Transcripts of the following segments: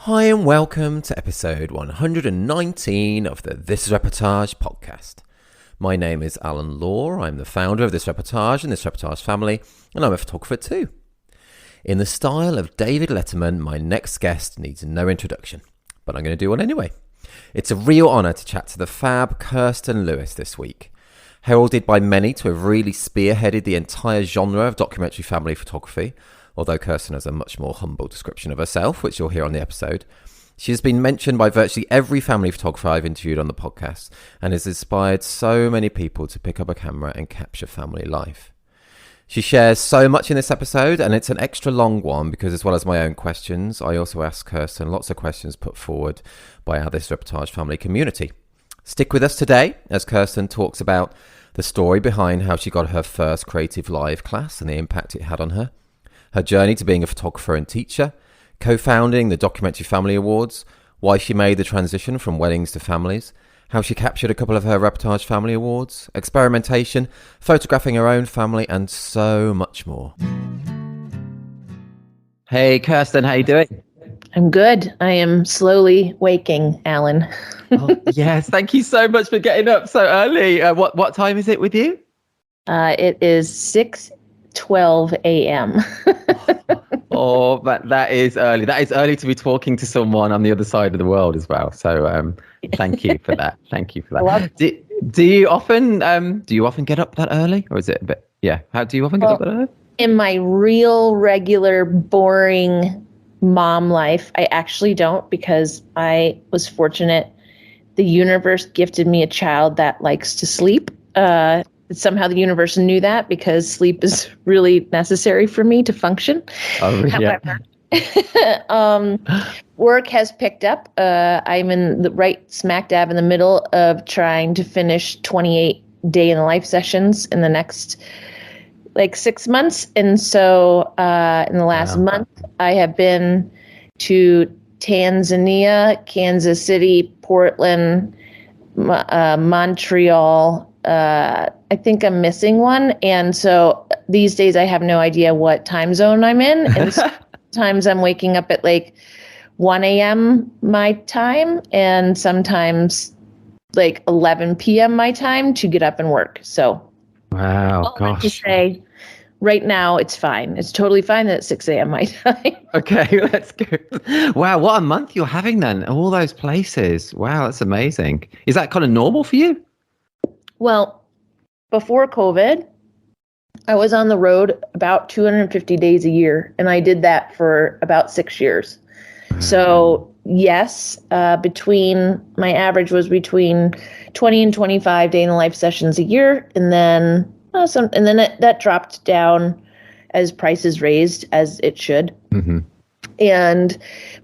Hi and welcome to episode 119 of the This Reportage podcast. My name is Alan Law. I'm the founder of This Reportage and This Reportage family, and I'm a photographer too. In the style of David Letterman, my next guest needs no introduction, but I'm going to do one anyway. It's a real honour to chat to the fab Kirsten Lewis this week. Heralded by many to have really spearheaded the entire genre of documentary family photography, although Kirsten has a much more humble description of herself, which you'll hear on the episode. She has been mentioned by virtually every family photographer I've interviewed on the podcast and has inspired so many people to pick up a camera and capture family life. She shares so much in this episode, and it's an extra long one because, as well as my own questions, I also ask Kirsten lots of questions put forward by our This Reportage family community. Stick with us today as Kirsten talks about the story behind how she got her first creative live class and the impact it had on her, her journey to being a photographer and teacher, co-founding the Documentary Family Awards, why she made the transition from weddings to families, how she captured a couple of her Reportage Family Awards, experimentation, photographing her own family, and so much more. Hey, Kirsten, how you doing? I'm good. I am slowly waking, Alan. Yes, thank you so much for getting up so early. What time is it with you? It is 6:12 a.m. Oh, but that is early. That is early to be talking to someone on the other side of the world as well. So thank you for that. Thank you for that. Do you often get up that early, or is it a bit? Yeah. How do you often get up that early? In my real, regular, boring mom life, I actually don't, because I was fortunate. The universe gifted me a child that likes to sleep. Somehow the universe knew that because sleep is really necessary for me to function. Oh, yeah. However, work has picked up. I'm in the right smack dab in the middle of trying to finish 28 day in the life sessions in the next 6 months. And so in the last month, I have been to Tanzania, Kansas City, Portland, Montreal. I think I'm missing one. And so these days I have no idea what time zone I'm in. And sometimes I'm waking up at 1 a.m. my time, and sometimes 11 p.m. my time to get up and work. So wow, I have to say, right now it's fine. It's totally fine that it's 6 a.m. my time. Okay, that's good. Wow, what a month you're having then. All those places. Wow, that's amazing. Is that kind of normal for you? Well, before COVID, I was on the road about 250 days a year, and I did that for about 6 years. So yes, my average was between 20 and 25 day in the life sessions a year, and then that dropped down as prices raised, as it should. Mm-hmm.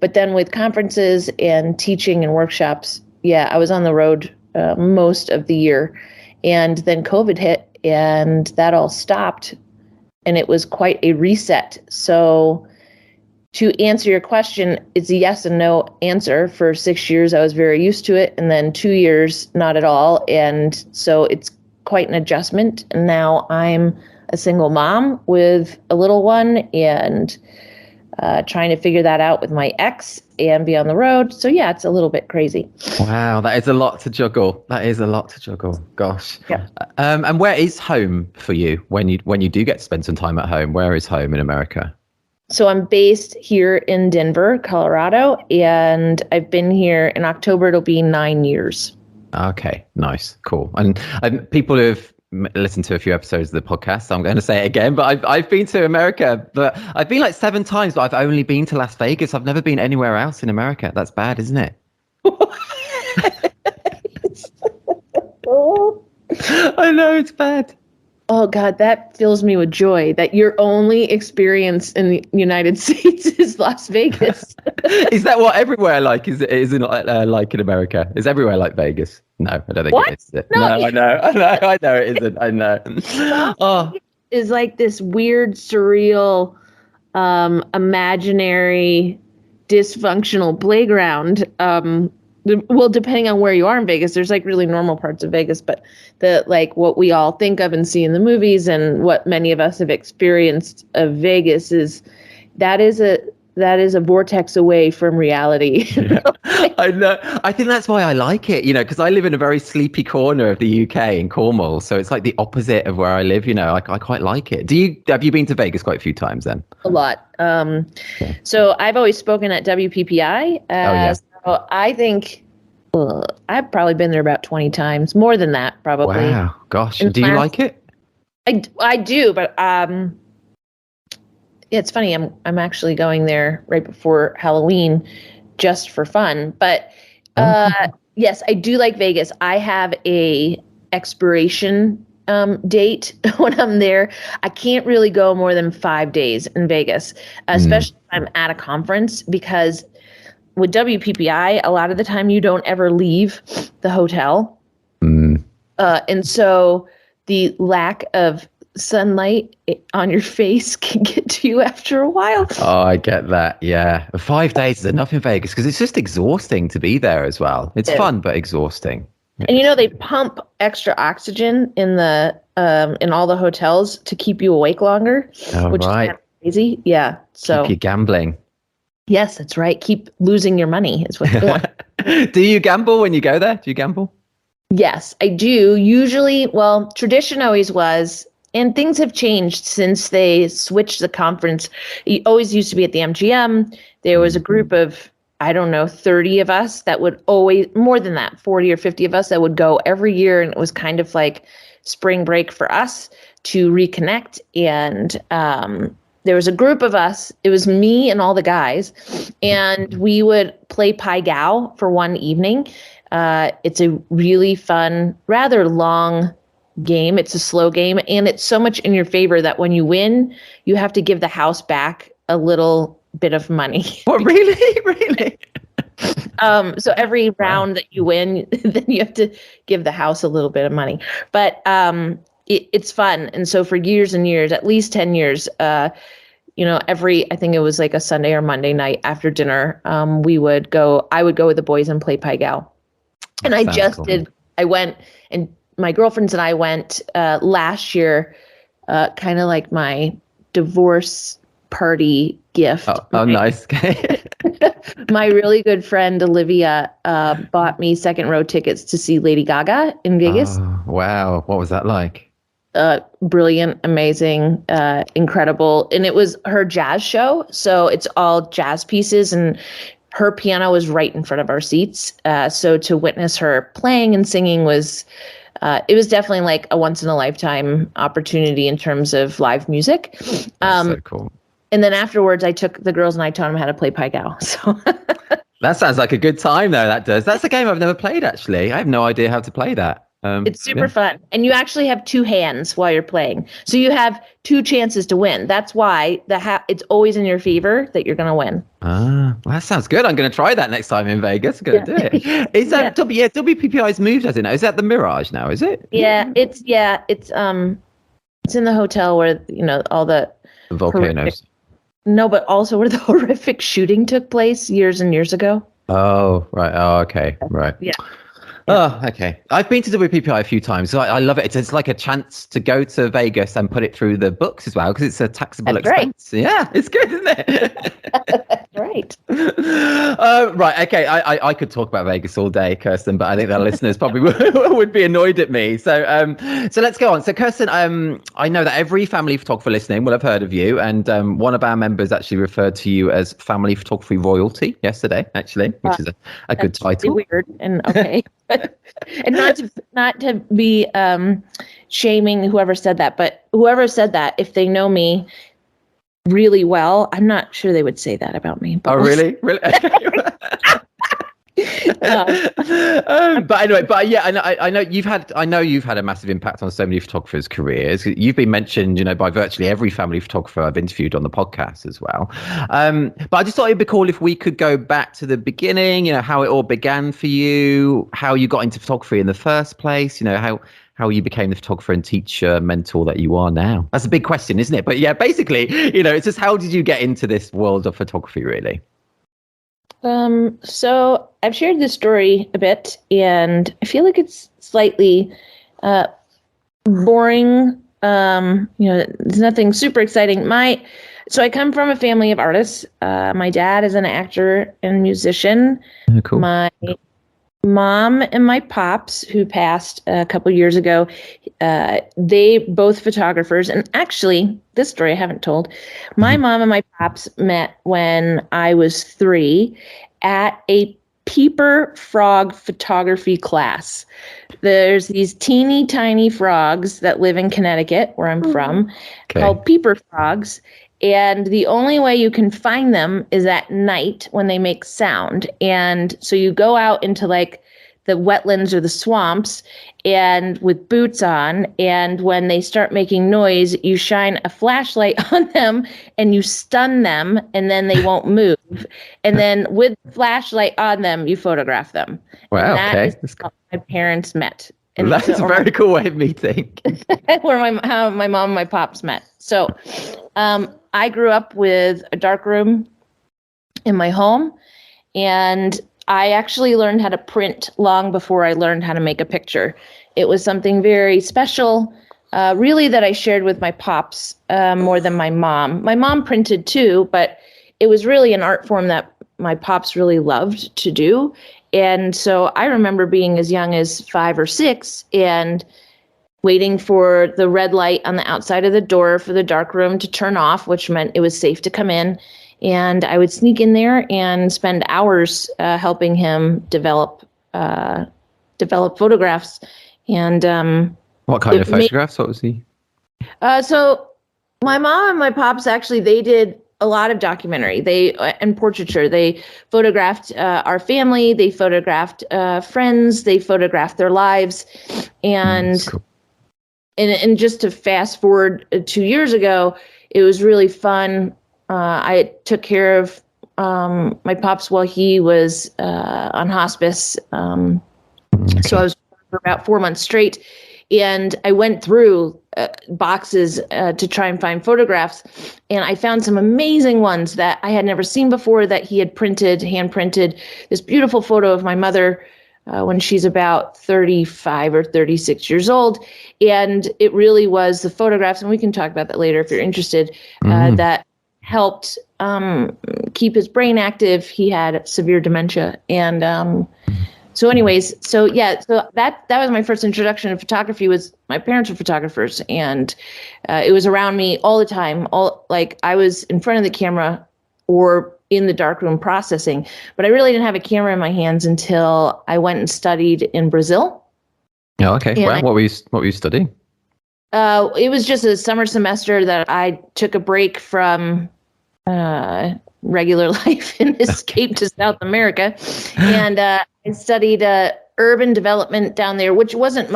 But then with conferences and teaching and workshops, I was on the road most of the year. And then COVID hit and that all stopped, and it was quite a reset. So to answer your question, it's a yes and no answer. For 6 years, I was very used to it. And then 2 years, not at all. And so it's quite an adjustment. And now I'm a single mom with a little one, and trying to figure that out with my ex and be on the road. So it's a little bit crazy. Wow, that is a lot to juggle. Gosh. Yeah. And where is home for you when you do get to spend some time at home? Where is home in America? So I'm based here in Denver, Colorado, and I've been here in October. It'll be 9 years. Okay, nice, cool. And people who've listened to a few episodes of the podcast, so I'm going to say it again, but I've been to America, but I've been 7 times, but I've only been to Las Vegas. I've never been anywhere else in America. That's bad, isn't it? I know, it's bad. Oh God, that fills me with joy that your only experience in the United States is Las Vegas. Is that what everywhere is it like in America? Is everywhere like Vegas? No, I don't think what? it is. No, I know it isn't. I know. Is this weird, surreal, imaginary, dysfunctional playground. Well, depending on where you are in Vegas, there's really normal parts of Vegas, but what we all think of and see in the movies and what many of us have experienced of Vegas is that is a vortex away from reality. Yeah. I know. I think that's why I like it, because I live in a very sleepy corner of the UK in Cornwall. So it's like the opposite of where I live. I quite like it. Have you been to Vegas quite a few times then? A lot. So I've always spoken at WPPI. So I think I've probably been there about 20 times, more than that, probably. Wow. Gosh. Do you like it? I do, but it's funny. I'm actually going there right before Halloween, just for fun. But yes, I do like Vegas. I have a expiration date when I'm there. I can't really go more than 5 days in Vegas, especially if I'm at a conference, because with WPPI, a lot of the time you don't ever leave the hotel. And so the lack of sunlight on your face can get to you after a while. Oh, I get that. Yeah. 5 days is enough in Vegas because it's just exhausting to be there as well. It's fun, but exhausting. And they pump extra oxygen in all the hotels to keep you awake longer, which is kind of crazy. Yeah. So keep you gambling. Yes, that's right. Keep losing your money is what you want. Do you gamble when you go there? Do you gamble? Yes, I do. Usually, tradition always was, and things have changed since they switched the conference. It always used to be at the MGM. There was a group of, 30 of us that would always, more than that, 40 or 50 of us that would go every year. And it was kind of like spring break for us to reconnect. And there was a group of us. It was me and all the guys. And we would play Pai Gow for one evening. It's a really fun, rather long game. It's a slow game, and it's so much in your favor that when you win, you have to give the house back a little bit of money. Oh, really? Really? So every round that you win, then you have to give the house a little bit of money. But it's fun. And so for years and years, at least 10 years, I think it was like a Sunday or Monday night after dinner, I would go with the boys and play Pai Gow. And I went, and my girlfriends and I went last year, kind of like my divorce party gift. Oh, nice. My really good friend Olivia bought me second row tickets to see Lady Gaga in Vegas. Oh, wow. What was that like? Brilliant, amazing, incredible. And it was her jazz show. So it's all jazz pieces, and her piano was right in front of our seats. So to witness her playing and singing was definitely like a once in a lifetime opportunity in terms of live music. That's so cool. And then afterwards, I took the girls and I taught them how to play Pai Gow. So that sounds like a good time, though. That does. That's a game I've never played, actually. I have no idea how to play that. It's super fun. And you actually have two hands while you're playing. So you have two chances to win. That's why it's always in your favor that you're going to win. Well, that sounds good. I'm going to try that next time in Vegas. I'm going to do it. Is that WPPI's moved, has it now? Is that the Mirage now, is it? Yeah, it's in the hotel where, all the volcanoes. No, but also where the horrific shooting took place years and years ago. Oh, right. Oh, okay. Right. Yeah. Oh, okay. I've been to WPPI a few times, so I love it. It's like a chance to go to Vegas and put it through the books as well, because it's a taxable expense. Right. Yeah, it's good, isn't it? Right. Right. Okay. I could talk about Vegas all day, Kirsten, but I think the listeners probably would be annoyed at me. So let's go on. So Kirsten, I know that every family photographer listening will have heard of you, and one of our members actually referred to you as family photography royalty yesterday, actually, which is a good title. Weird and okay. And not to be shaming whoever said that, but whoever said that, if they know me really well, I'm not sure they would say that about me. Oh, really? Really? But anyway, I know you've had a massive impact on so many photographers' careers. You've been mentioned, by virtually every family photographer I've interviewed on the podcast as well. But I just thought it'd be cool if we could go back to the beginning, how it all began for you, how you got into photography in the first place, how you became the photographer and teacher mentor that you are now. That's a big question, isn't it? But yeah, basically, it's just how did you get into this world of photography, really? So I've shared this story a bit, and I feel like it's slightly boring. There's nothing super exciting. So I come from a family of artists. My dad is an actor and musician. Oh, cool. My mom and my pops, who passed a couple years ago, they both photographers. And actually, this story I haven't told. My mom and my pops met when I was 3 at a peeper frog photography class. There's these teeny tiny frogs that live in Connecticut, where I'm from, called peeper frogs. And the only way you can find them is at night when they make sound. And so you go out into like the wetlands or the swamps and with boots on. And when they start making noise, you shine a flashlight on them and you stun them and then they won't move. And then with the flashlight on them, you photograph them. Wow, and that is how my parents met. And that's a very cool way of meeting. Where how my mom and my pops met. So I grew up with a dark room in my home, and I actually learned how to print long before I learned how to make a picture. It was something very special, really, that I shared with my pops more than my mom. My mom printed too, but it was really an art form that my pops really loved to do. And so I remember being as young as 5 or 6 and waiting for the red light on the outside of the door for the dark room to turn off, which meant it was safe to come in. And I would sneak in there and spend hours helping him develop photographs. And what kind of photographs? What was he? So my mom and my pops, actually, they did a lot of documentary and portraiture. They photographed our family. They photographed friends. They photographed their lives. And Cool. And just to fast forward 2 years ago, it was really fun. I took care of my pops while he was on hospice. So I was for about 4 months straight. And I went through boxes to try and find photographs. And I found some amazing ones that I had never seen before that he had hand printed. This beautiful photo of my mother when she's about 35 or 36 years old. And it really was the photographs, and we can talk about that later if you're interested, that helped keep his brain active. He had severe dementia. And so that was my first introduction to photography. Was my parents were photographers, and it was around me all the time. I was in front of the camera or in the darkroom processing, but I really didn't have a camera in my hands until I went and studied in Brazil. Oh, okay. Wow. What were you studying? It was just a summer semester that I took a break from regular life and escaped to South America. And I studied urban development down there, which wasn't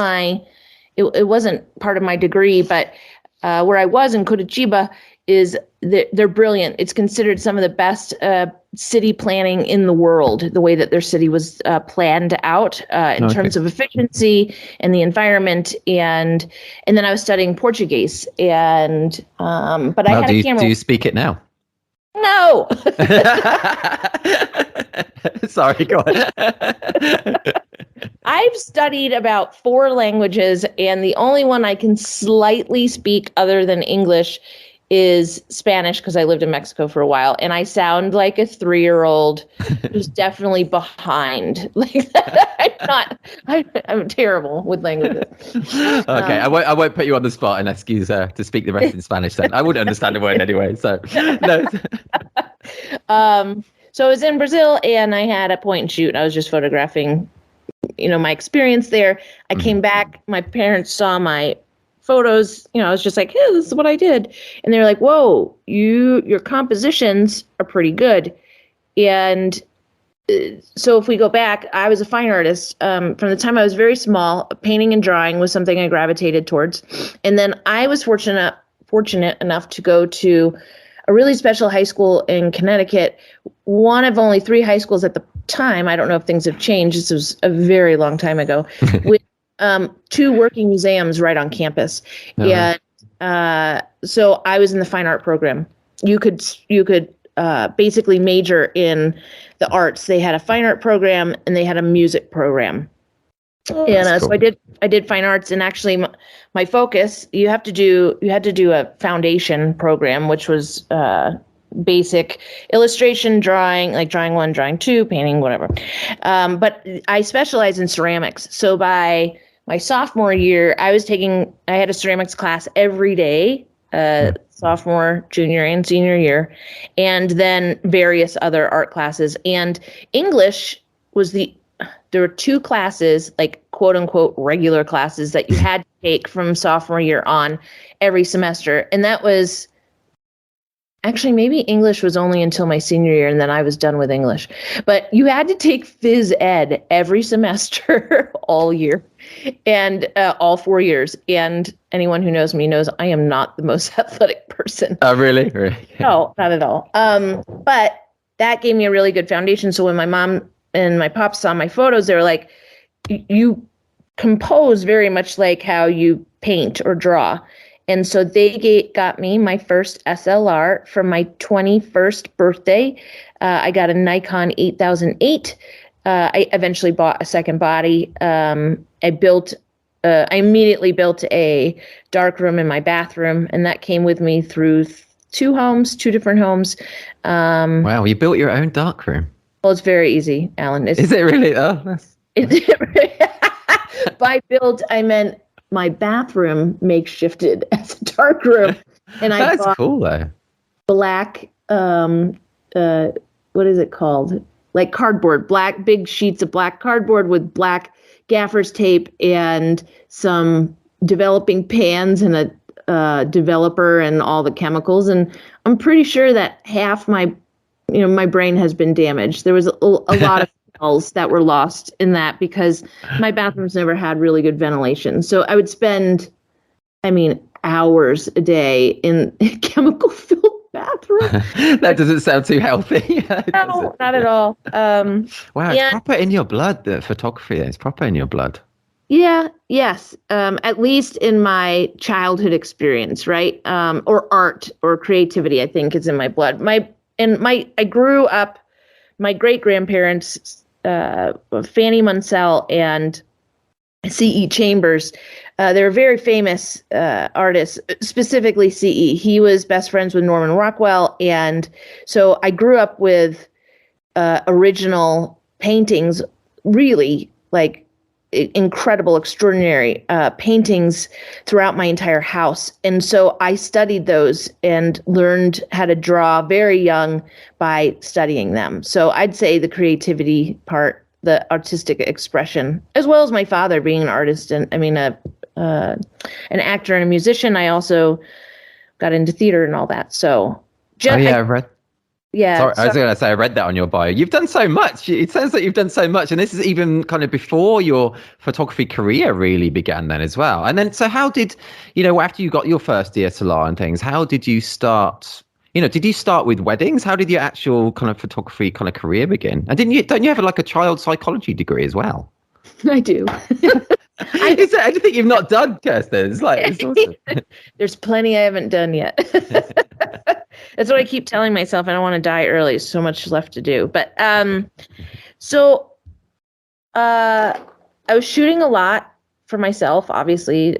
it wasn't part of my degree, but where I was in Curitiba they're brilliant. It's considered some of the best city planning in the world, the way that their city was planned out in terms of efficiency and the environment. And then I was studying Portuguese. And but I had a camera. Do you speak it now? No. Sorry, go on. I've studied about 4 languages, and the only one I can slightly speak other than English is Spanish, because I lived in Mexico for a while, and I sound like a 3-year-old who's definitely behind. Like I'm terrible with languages. Okay, I won't put you on the spot and ask you to speak the rest in Spanish. Then I wouldn't understand a word anyway. So no. So I was in Brazil, and I had a point and shoot. I was just photographing, my experience there. I came back. My parents saw my photos. I was just like, hey, this is what I did. And they were like, whoa, your compositions are pretty good. And so if we go back, I was a fine artist. From the time I was very small, painting and drawing was something I gravitated towards. And then I was fortunate enough to go to a really special high school in Connecticut, one of only 3 high schools at the time. I don't know if things have changed. This was a very long time ago. With 2 working museums right on campus. And so I was in the fine art program. You could basically major in the arts. They had a fine art program and they had a music program. And That's so cool. I did fine arts, and actually my focus, you had to do a foundation program, which was basic illustration, drawing, like drawing 1, drawing 2, painting, whatever. But I specialized in ceramics. So by my sophomore year, I had a ceramics class every day, sophomore, junior, and senior year, and then various other art classes. And English was there were 2 classes, like quote unquote regular classes, that you had to take from sophomore year on every semester. And that was actually, maybe English was only until my senior year, and then I was done with English. But you had to take phys ed every semester all year, and all 4 years. And anyone who knows me knows I am not the most athletic person. Oh, really? Really? No, not at all. But that gave me a really good foundation. So when my mom and my pop saw my photos, they were like, you compose very much like how you paint or draw. And so they got me my first SLR for my 21st birthday. I got a Nikon 8008. I eventually bought a second body. I immediately built a dark room in my bathroom, and that came with me through 2 different homes. Wow, you built your own darkroom. Well, it's very easy, Alan. Is it really? Oh, By build, I meant my bathroom makeshifted as a dark room, and I that's bought cool though. Black, what is it called? Like cardboard, big sheets of black cardboard with black gaffer's tape and some developing pans and a developer and all the chemicals. And I'm pretty sure that half my brain has been damaged. There was a lot of cells that were lost in that because my bathrooms never had really good ventilation. So I would spend, hours a day in a chemical-filled bathroom. That doesn't sound too healthy. No, not at all. Wow, it's proper in your blood, the photography. It's proper in your blood. Yeah, yes. At least in my childhood experience, right? Or art or creativity, I think is in my blood. I grew up, my great-grandparents, Fanny Munsell and C.E. Chambers, they were very famous artists, specifically C.E. He was best friends with Norman Rockwell. And so I grew up with original paintings, really like incredible, extraordinary paintings throughout my entire house. And so I studied those and learned how to draw very young by studying them. So I'd say the creativity part, the artistic expression, as well as my father being an artist and an actor and a musician. I also got into theater and all that. So I read. Yeah. Sorry, I was going to say, I read that on your bio. You've done so much. It sounds like you've done so much. And this is even kind of before your photography career really began then as well. And then, so how did, after you got your first DSLR and things, how did you start, did you start with weddings? How did your actual kind of photography kind of career begin? And don't you have like a child psychology degree as well? I do. Is there anything you've not done, Kirsten? It's awesome. There's plenty I haven't done yet. That's what I keep telling myself. I don't want to die early. So much left to do. But I was shooting a lot for myself, obviously.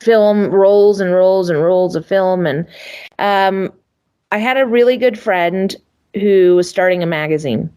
Film rolls and rolls and rolls of film. And I had a really good friend who was starting a magazine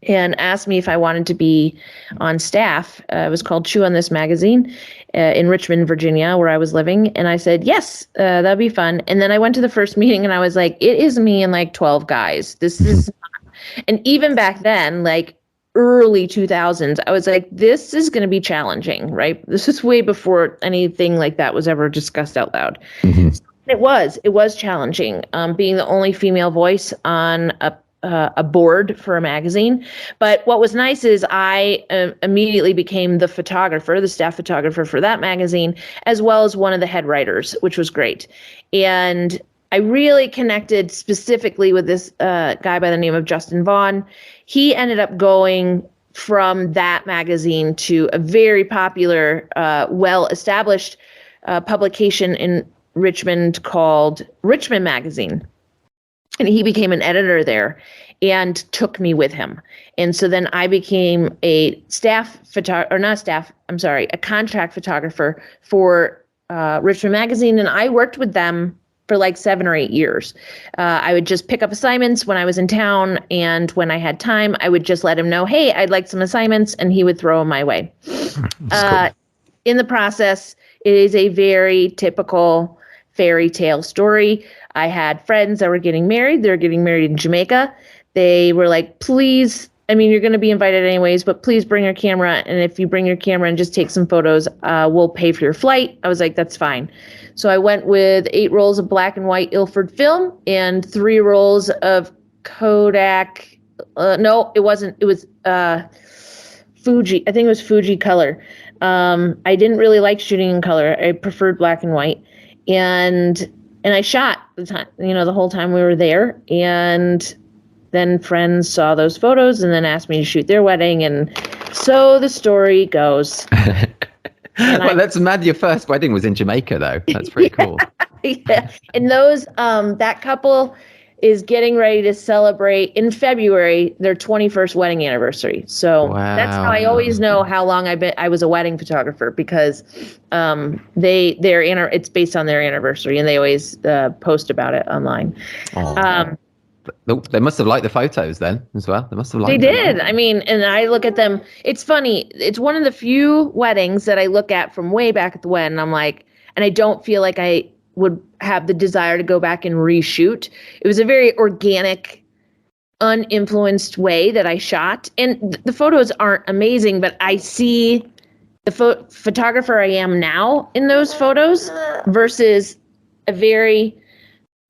and asked me if I wanted to be on staff. It was called Chew on This Magazine in Richmond, Virginia, where I was living. And I said, yes, that'd be fun. And then I went to the first meeting and I was like, it is me and like 12 guys. This is not. And even back then, like early 2000s, I was like, this is going to be challenging, right? This is way before anything like that was ever discussed out loud. Mm-hmm. It was challenging, being the only female voice on a board for a magazine. But what was nice is I immediately became the staff photographer for that magazine, as well as one of the head writers, which was great. And I really connected specifically with this guy by the name of Justin Vaughn. He ended up going from that magazine to a very popular, well-established publication in Richmond called Richmond Magazine. and he became an editor there and took me with him. And so then I became a a contract photographer for Richmond Magazine. And I worked with them for like 7 or 8 years. I would just pick up assignments when I was in town. And when I had time, I would just let him know, hey, I'd like some assignments. And he would throw them my way. Cool. In the process, it is a very typical fairy tale story. I had friends that were getting married. They were getting married in Jamaica. They were like, please, I mean, you're going to be invited anyways, but please bring your camera. And if you bring your camera and just take some photos, we'll pay for your flight. I was like, that's fine. So I went with 8 rolls of black and white Ilford film and 3 rolls of Kodak. No, it wasn't. It was Fuji. I think it was Fuji color. I didn't really like shooting in color. I preferred black and white. And I shot the whole time we were there. And then friends saw those photos and then asked me to shoot their wedding. And so the story goes. Well, that's mad. Your first wedding was in Jamaica, though. That's pretty cool. Yeah. And that couple is getting ready to celebrate in February their 21st wedding anniversary. So That's how I always know how long I was a wedding photographer, because it's based on their anniversary, and they always post about it online. They must have liked the photos then as well. They must have liked They them. did. I mean, and I look at them. It's funny. It's one of the few weddings that I look at from way back at the wedding. I'm like, and I don't feel like I would have the desire to go back and reshoot. It was a very organic, uninfluenced way that I shot. And the photos aren't amazing, but I see the photographer I am now in those photos versus a very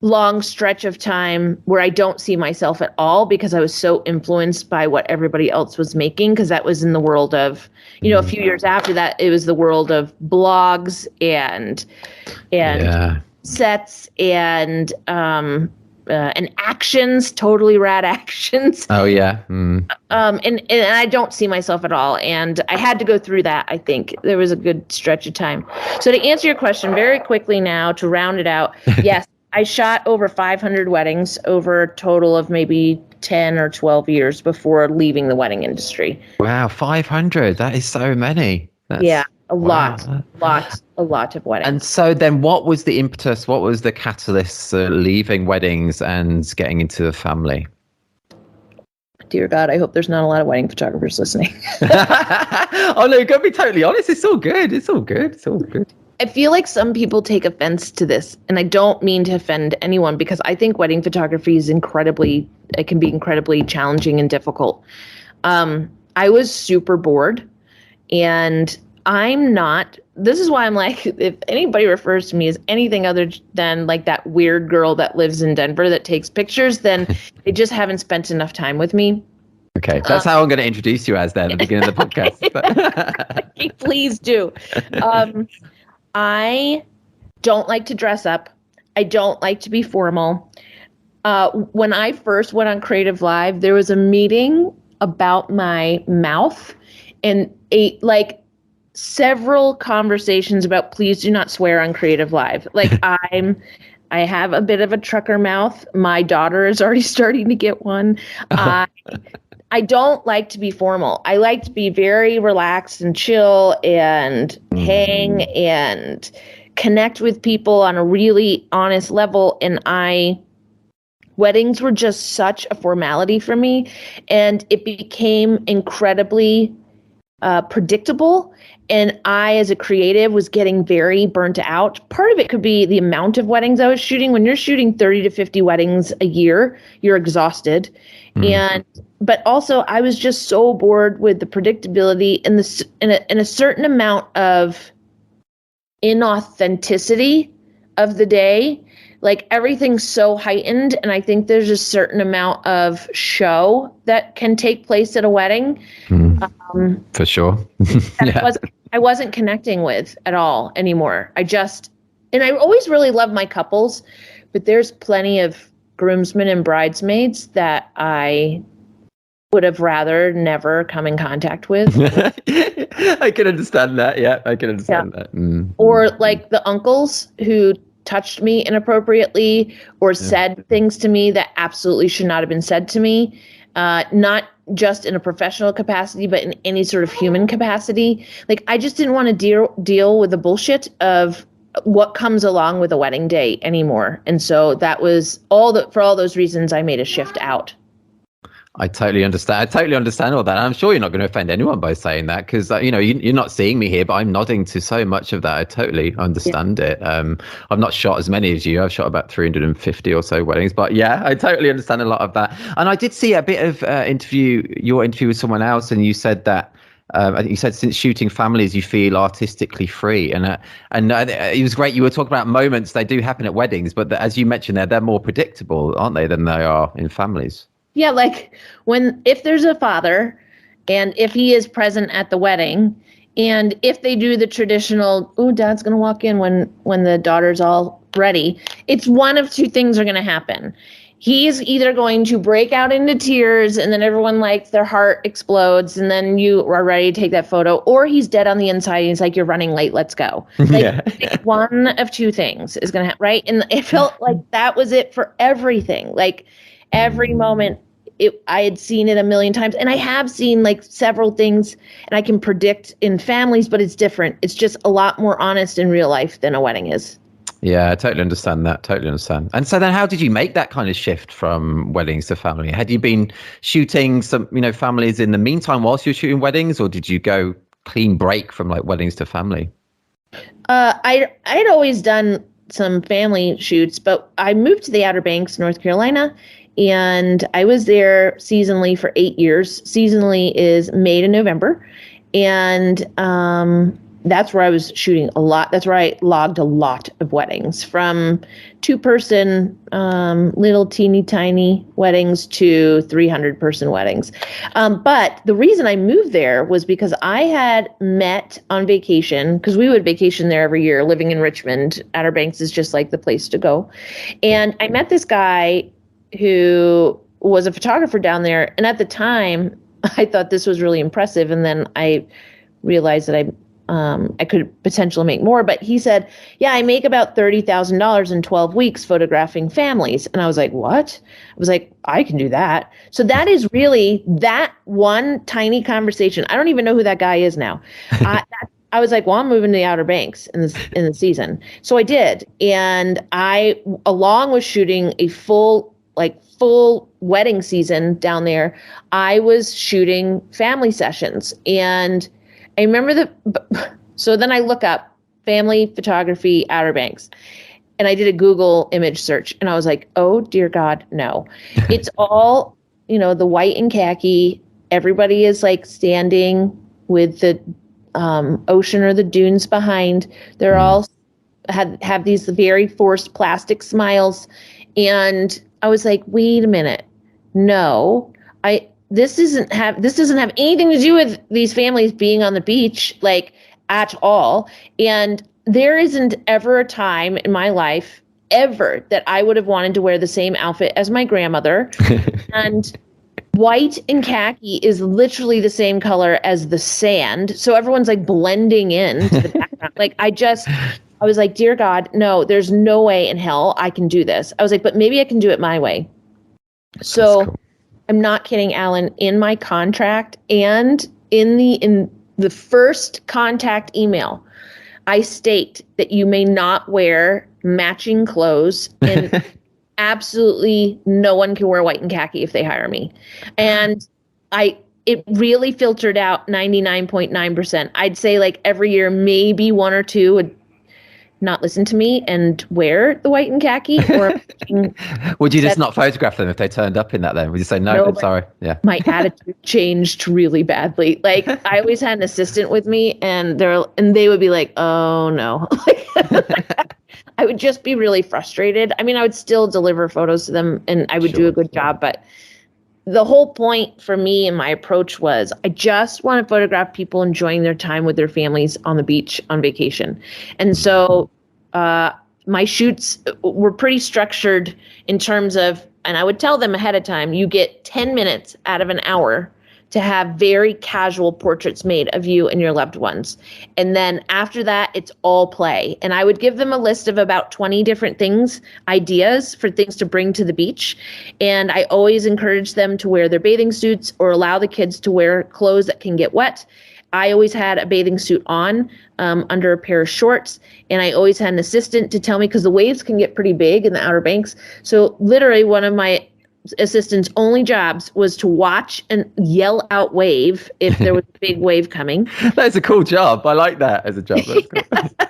long stretch of time where I don't see myself at all, because I was so influenced by what everybody else was making, because that was in the world of, a few years after that, it was the world of blogs and sets and actions, totally rad actions. Oh yeah. And I don't see myself at all. And I had to go through that. I think there was a good stretch of time. So to answer your question very quickly now, to round it out, yes, I shot over 500 weddings over a total of maybe 10 or 12 years before leaving the wedding industry. Wow, 500. That is so many. A lot of weddings. And so then what was the impetus? What was the catalyst leaving weddings and getting into the family? Dear God, I hope there's not a lot of wedding photographers listening. Oh, no, you've got to be totally honest. It's all good. It's all good. I feel like some people take offense to this, and I don't mean to offend anyone, because I think wedding photography is it can be incredibly challenging and difficult. I was super bored, and this is why I'm like, if anybody refers to me as anything other than like that weird girl that lives in Denver that takes pictures, then they just haven't spent enough time with me. Okay, that's how I'm going to introduce you as then at the beginning of the podcast. Please do. I don't like to dress up. I don't like to be formal. When I first went on Creative Live, there was a meeting about my mouth and several conversations about please do not swear on Creative Live. Like I have a bit of a trucker mouth. My daughter is already starting to get one. I don't like to be formal. I like to be very relaxed and chill and hang and connect with people on a really honest level. And weddings were just such a formality for me. And it became incredibly predictable. And I, as a creative, was getting very burnt out. Part of it could be the amount of weddings I was shooting. When you're shooting 30 to 50 weddings a year, you're exhausted. But also I was just so bored with the predictability and a certain amount of inauthenticity of the day. Like everything's so heightened, and I think there's a certain amount of show that can take place at a wedding. For sure. I wasn't connecting with at all anymore. And I always really love my couples, but there's plenty of groomsmen and bridesmaids that I would have rather never come in contact with. I can understand that. Yeah, I can understand that. Or like the uncles who touched me inappropriately or said things to me that absolutely should not have been said to me, not just in a professional capacity, but in any sort of human capacity. Like, I just didn't want to deal with the bullshit of what comes along with a wedding day anymore. And so that was for all those reasons, I made a shift out. I totally understand. I totally understand all that. I'm sure you're not going to offend anyone by saying that, because you're not seeing me here, but I'm nodding to so much of that. I totally understand it. I've not shot as many as you. I've shot about 350 or so weddings, but yeah, I totally understand a lot of that. And I did see a bit of your interview with someone else, and you said that I think you said since shooting families, you feel artistically free, and it was great. You were talking about moments they do happen at weddings, but as you mentioned, they're more predictable, aren't they, than they are in families? Yeah, like if there's a father and if he is present at the wedding, and if they do the traditional, oh, dad's going to walk in when the daughter's all ready, it's one of two things are going to happen. He's either going to break out into tears and then everyone, like, their heart explodes and then you are ready to take that photo, or he's dead on the inside and he's like, you're running late, let's go. Like, one of two things is going to happen, right? And it felt like that was it for everything. Like, every moment I had seen it a million times, and I have seen like several things, and I can predict in families, but it's different. It's just a lot more honest in real life than a wedding is. Yeah, I totally understand that. Totally understand. And so then how did you make that kind of shift from weddings to family? Had you been shooting some, families in the meantime whilst you were shooting weddings, or did you go clean break from like weddings to family? I'd always done some family shoots, but I moved to the Outer Banks, North Carolina, and I was there seasonally for 8 years. Seasonally is May to November. And that's where I was shooting a lot. That's where I logged a lot of weddings, from 2-person little teeny tiny weddings to 300-person weddings. But the reason I moved there was because I had met on vacation, because we would vacation there every year, living in Richmond. Outer Banks is just like the place to go. And I met this guy who was a photographer down there. And at the time, I thought this was really impressive. And then I realized that I could potentially make more. But he said, yeah, I make about $30,000 in 12 weeks photographing families. And I was like, what? I was like, I can do that. So that is really that one tiny conversation. I don't even know who that guy is now. I was like, well, I'm moving to the Outer Banks in the season. So I did. And I, along with shooting a full wedding season down there, I was shooting family sessions. And I remember so then I look up family photography, Outer Banks, and I did a Google image search, and I was like, oh dear God, no. It's all, the white and khaki. Everybody is like standing with the ocean or the dunes behind. They're all have these very forced plastic smiles. And I was like, wait a minute. No, this doesn't have anything to do with these families being on the beach, like, at all. And there isn't ever a time in my life ever that I would have wanted to wear the same outfit as my grandmother. And white and khaki is literally the same color as the sand. So everyone's like blending in to the background. Like, I was like, dear God, no, there's no way in hell I can do this. I was like, but maybe I can do it my way. So cool. I'm not kidding, Alan. In my contract and in the first contact email, I state that you may not wear matching clothes, and absolutely no one can wear white and khaki if they hire me. And it really filtered out 99.9%. I'd say like every year, maybe one or two would not listen to me and wear the white and khaki. Or would you just not photograph them if they turned up in that then? Would you say, no, I'm sorry? Yeah. My attitude changed really badly. Like, I always had an assistant with me, and they would be like, oh no. I would just be really frustrated. I mean, I would still deliver photos to them and I would do a good job, but the whole point for me and my approach was, I just want to photograph people enjoying their time with their families on the beach on vacation. And so my shoots were pretty structured in terms of, and I would tell them ahead of time, you get 10 minutes out of an hour to have very casual portraits made of you and your loved ones. And then after that, it's all play. And I would give them a list of about 20 different things, ideas for things to bring to the beach. And I always encourage them to wear their bathing suits or allow the kids to wear clothes that can get wet. I always had a bathing suit on under a pair of shorts, and I always had an assistant to tell me, because the waves can get pretty big in the Outer Banks. So literally one of my assistant's only jobs was to watch and yell out wave if there was a big wave coming. That's a cool job. I like that as a job. That's cool.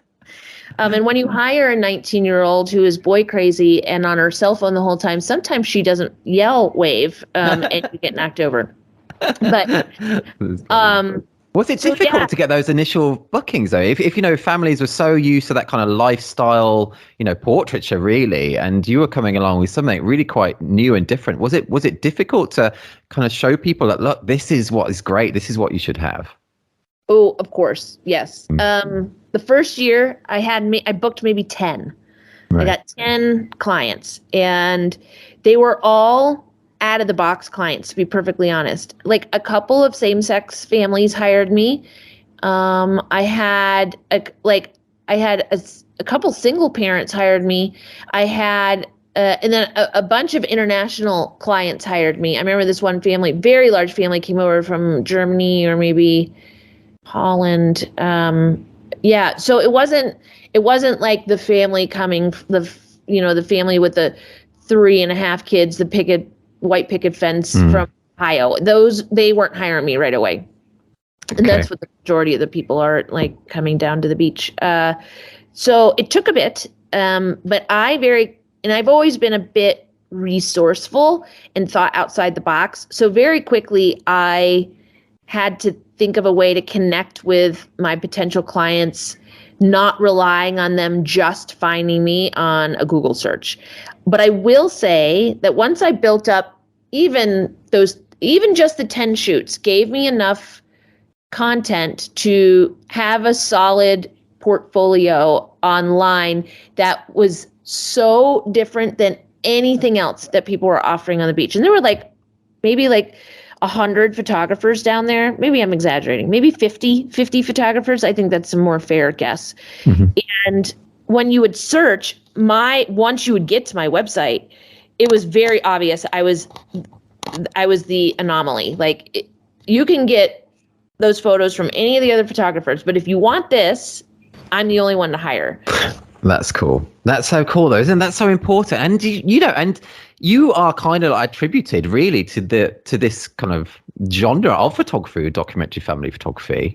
And when you hire a 19-year-old who is boy crazy and on her cell phone the whole time, sometimes she doesn't yell wave and you get knocked over. But was it difficult to get those initial bookings though? If families were so used to that kind of lifestyle, portraiture really, and you were coming along with something really quite new and different, was it difficult to kind of show people that, look, this is what is great, this is what you should have? Oh, of course, yes. The first year I booked maybe 10. Right. I got 10 clients, and they were all out of the box clients, to be perfectly honest. Like a couple of same-sex families hired me. I had a couple single parents hired me. I had and then a bunch of international clients hired me. I remember this one family, very large family, came over from Germany or maybe Holland. So it wasn't like the family coming, the family with the 3.5 kids, the white picket fence from Ohio. They weren't hiring me right away. And that's what the majority of the people are like coming down to the beach. So it took a bit, but I've always been a bit resourceful and thought outside the box. So very quickly, I had to think of a way to connect with my potential clients, not relying on them just finding me on a Google search. But I will say that once I built up even just the 10 shoots gave me enough content to have a solid portfolio online that was so different than anything else that people were offering on the beach. And there were maybe 100 photographers down there. Maybe I'm exaggerating. Maybe 50 photographers. I think that's a more fair guess. Mm-hmm. And when you would search once you would get to my website, it was very obvious I was the anomaly. You can get those photos from any of the other photographers, but if you want this, I'm the only one to hire. That's cool. That's so cool though, isn't that so important? And and you are kind of attributed really to this kind of genre of photography, documentary family photography.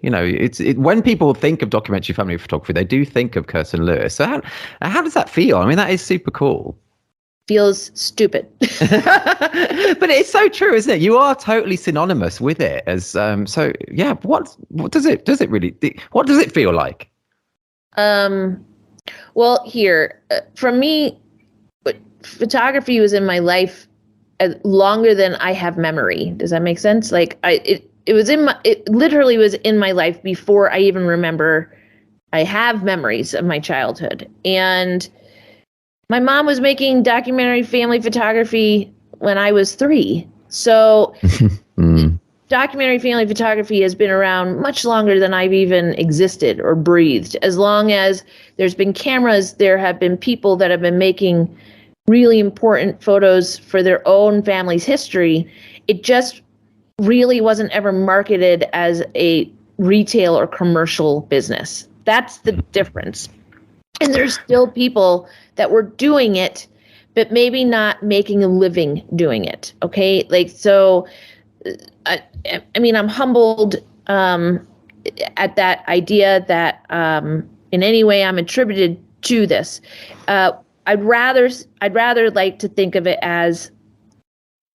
When people think of documentary family photography, they do think of Kirsten Lewis. So how does that feel? I mean, that is super cool. Feels stupid. But it's so true, isn't it? You are totally synonymous with it as what does it feel like? Well, here for me, photography was in my life longer than I have memory. Does that make sense? It literally was in my life before I even remember. I have memories of my childhood, and my mom was making documentary family photography when I was 3. So documentary family photography has been around much longer than I've even existed or breathed. As long as there's been cameras, there have been people that have been making really important photos for their own family's history. It just really wasn't ever marketed as a retail or commercial business. That's the difference. And there's still people that were doing it, but maybe not making a living doing it. Okay. I'm humbled at that idea that in any way I'm attributed to this. I'd rather like to think of it as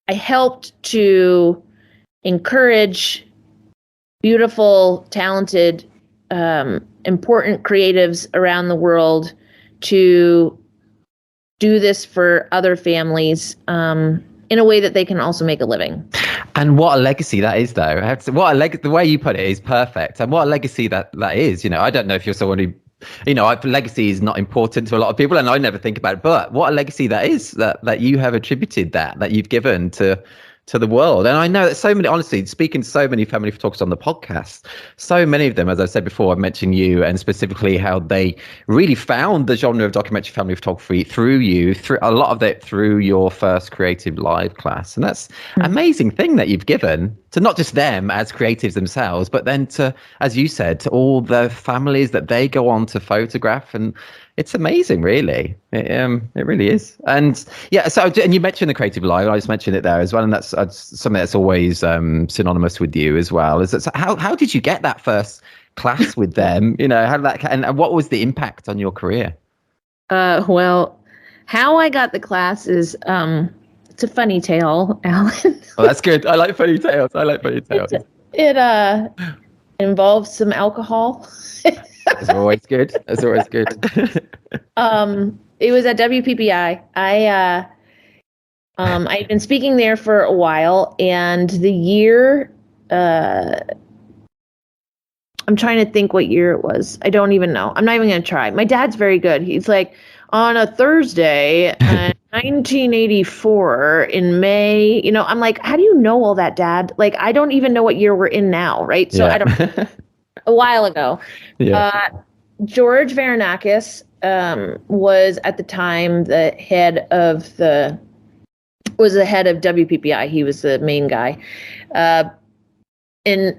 I helped to encourage beautiful, talented, important creatives around the world to do this for other families in a way that they can also make a living. And what a legacy that is, though. The way you put it is perfect. And what a legacy that is. I don't know if you're someone who, legacy is not important to a lot of people, and I never think about it. But what a legacy that is, that you have attributed that you've given to to the world. And I know that so many, honestly, speaking to so many family photographers on the podcast, so many of them, as I said before, I mentioned you, and specifically how they really found the genre of documentary family photography through you, through a lot of it through your first Creative Live class. And that's an amazing thing that you've given to not just them as creatives themselves, but then to, as you said, to all the families that they go on to photograph. And it's amazing, really. It really is. And yeah, so, and you mentioned the Creative Live. I just mentioned it there as well, and that's something that's always synonymous with you as well. Is that, so how did you get that first class with them? You know, how did that, and what was the impact on your career? Well, how I got the class is it's a funny tale, Alan. Oh, that's good. I like funny tales. It involves some alcohol. That's always good. It was at WPPI. I'd been speaking there for a while, and the year, I'm trying to think what year it was. I don't even know. I'm not even going to try. My dad's very good. He's like, on a Thursday, 1984 in May, you know, I'm like, how do you know all that, Dad? Like, I don't even know what year we're in now, right? So I don't. A while ago. Yeah. George Varanakis was at the time the head of WPPI. He was the main guy. And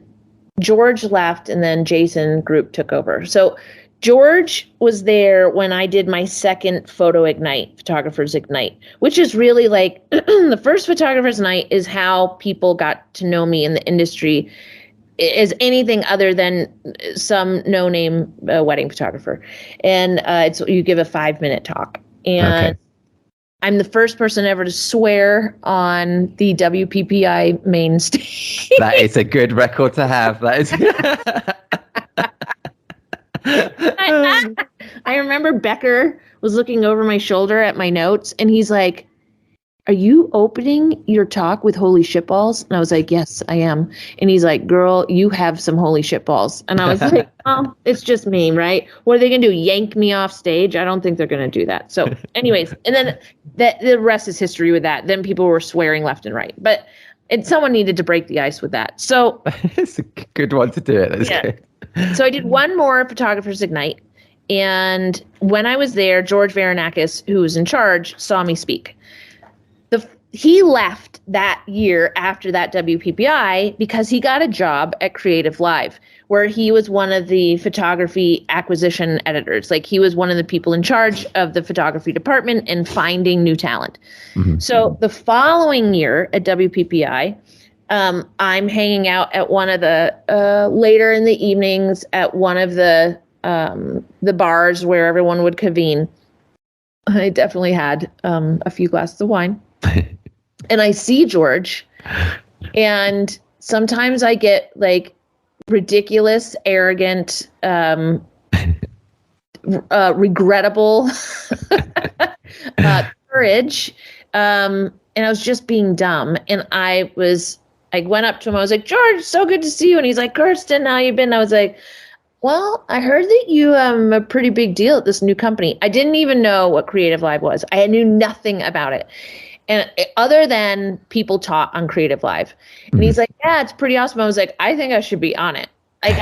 George left, and then Jason Group took over. So George was there when I did my second Photographers Ignite, which is really like the first Photographers Night is how people got to know me in the industry is anything other than some no-name wedding photographer. And you give a 5-minute talk. And I'm the first person ever to swear on the WPPI main stage. That is a good record to have. That is. I remember Becker was looking over my shoulder at my notes, and he's like, "Are you opening your talk with holy shitballs?" And I was like, "Yes, I am." And he's like, "Girl, you have some holy shitballs." And I was like, "Oh, it's just me, right? What are they going to do? Yank me off stage? I don't think they're going to do that." So anyways, and then the rest is history with that. Then people were swearing left and right. But someone needed to break the ice with that. So it's a good one to do it. That's good. So I did one more Photographers Ignite. And when I was there, George Varanakis, who was in charge, saw me speak. He left that year after that WPPI because he got a job at Creative Live, where he was one of the photography acquisition editors. Like, he was one of the people in charge of the photography department and finding new talent. Mm-hmm. So the following year at WPPI, I'm hanging out at one of the later in the evenings at one of the bars where everyone would convene. I definitely had a few glasses of wine. And I see George, and sometimes I get like ridiculous, arrogant, regrettable courage. And I was just being dumb. And I went up to him. I was like, "George, so good to see you." And he's like, "Kirsten, how you been?" I was like, "Well, I heard that you a pretty big deal at this new company." I didn't even know what Creative Live was. I knew nothing about it. And other than people taught on Creative Live. And he's like, "Yeah, it's pretty awesome." I was like, "I think I should be on it." Like,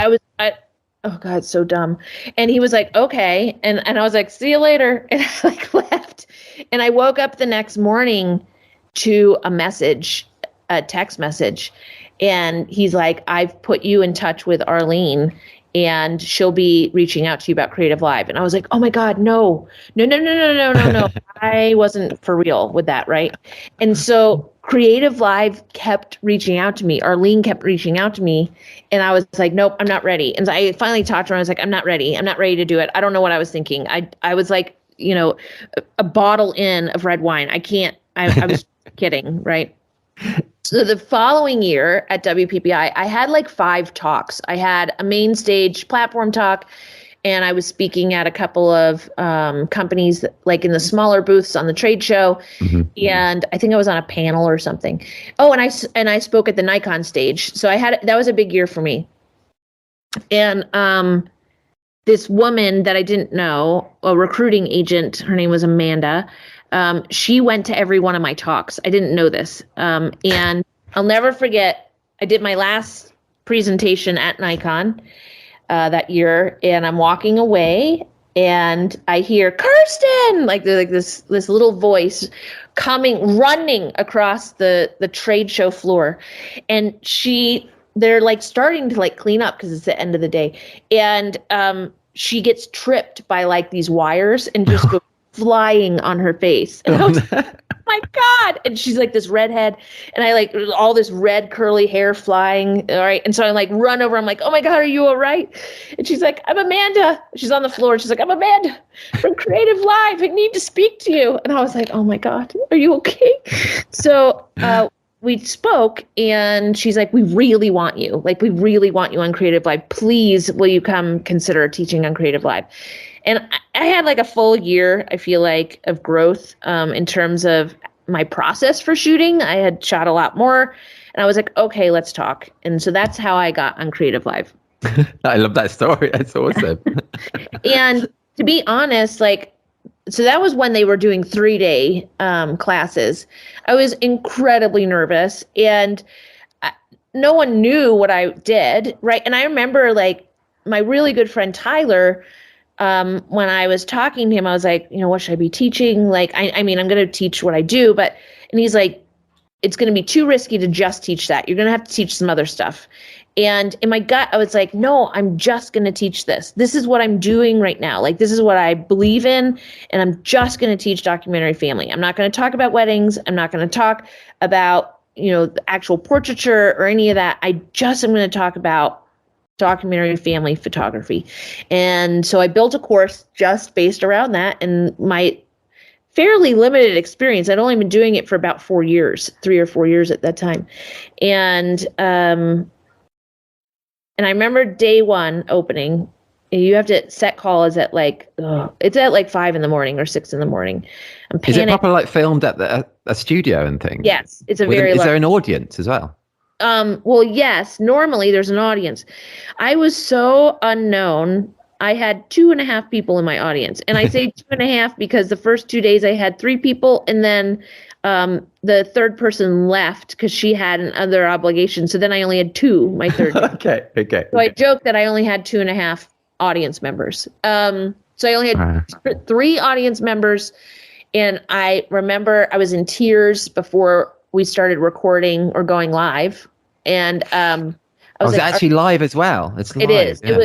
oh God, so dumb. And he was like, "Okay." And I was like, "See you later." And I like left. And I woke up the next morning to a text message. And he's like, "I've put you in touch with Arlene, and she'll be reaching out to you about Creative Live." And I was like, "Oh my God, no. I wasn't for real with that, right?" And so Creative Live kept reaching out to me. Arlene kept reaching out to me. And I was like, "Nope, I'm not ready." And so I finally talked to her. I was like, "I'm not ready. I'm not ready to do it." I don't know what I was thinking. I was like, a bottle in of red wine. I was kidding, right? So the following year at WPPI, I had like 5 talks. I had a main stage platform talk, and I was speaking at a couple of companies, like in the smaller booths on the trade show. Mm-hmm. And I think I was on a panel or something. Oh, and I spoke at the Nikon stage. So that was a big year for me. And this woman that I didn't know, a recruiting agent, her name was Amanda. She went to every one of my talks. I didn't know this. And I'll never forget, I did my last presentation at Nikon that year, and I'm walking away and I hear Kirsten, like this little voice running across the trade show floor. And they're like starting to like clean up because it's the end of the day. And she gets tripped by like these wires and just goes flying on her face. And I was oh my God. And she's like this redhead, and I like all this red curly hair flying. All right. And so I like run over. I'm like, oh my God, are you all right? And she's like, I'm Amanda. She's on the floor. She's like, I'm Amanda from Creative Live. I need to speak to you. And I was like, oh my God, are you okay? So we spoke, and she's like, we really want you. Like, we really want you on Creative Live. Please, will you come consider teaching on Creative Live? And I had like a full year, I feel like, of growth in terms of my process for shooting. I had shot a lot more, and I was like, okay, let's talk. And so that's how I got on Creative Live. I love that story. That's awesome. And to be honest, like, so that was when they were doing 3-day classes. I was incredibly nervous, and no one knew what I did, right? And I remember like my really good friend Tyler, when I was talking to him, I was like, what should I be teaching? Like, I mean, I'm going to teach what I do, and he's like, it's going to be too risky to just teach that. You're going to have to teach some other stuff. And in my gut, I was like, no, I'm just going to teach this. This is what I'm doing right now. Like, this is what I believe in. And I'm just going to teach documentary family. I'm not going to talk about weddings. I'm not going to talk about, the actual portraiture or any of that. I just am going to talk about documentary family photography. And so I built a course just based around that, and my fairly limited experience. I'd only been doing it for about 4 years, 3 or 4 years at that time. And I remember day one opening, you have to set call is at like, it's at like 5 a.m. or 6 a.m. I'm panicked. Is it proper like filmed at a studio and things? Yes. It's is there an audience as well? Well, yes, normally there's an audience. I was so unknown. I had 2.5 people in my audience. And I say 2.5 because the first 2 days I had 3 people, and then the third person left because she had another obligation. So then I only had 2, my third day. Okay. So I joked that I only had 2.5 audience members. So I only had 3 audience members. And I remember I was in tears before we started recording or going live. And I was like, actually live as well. It's live. It is. Yeah.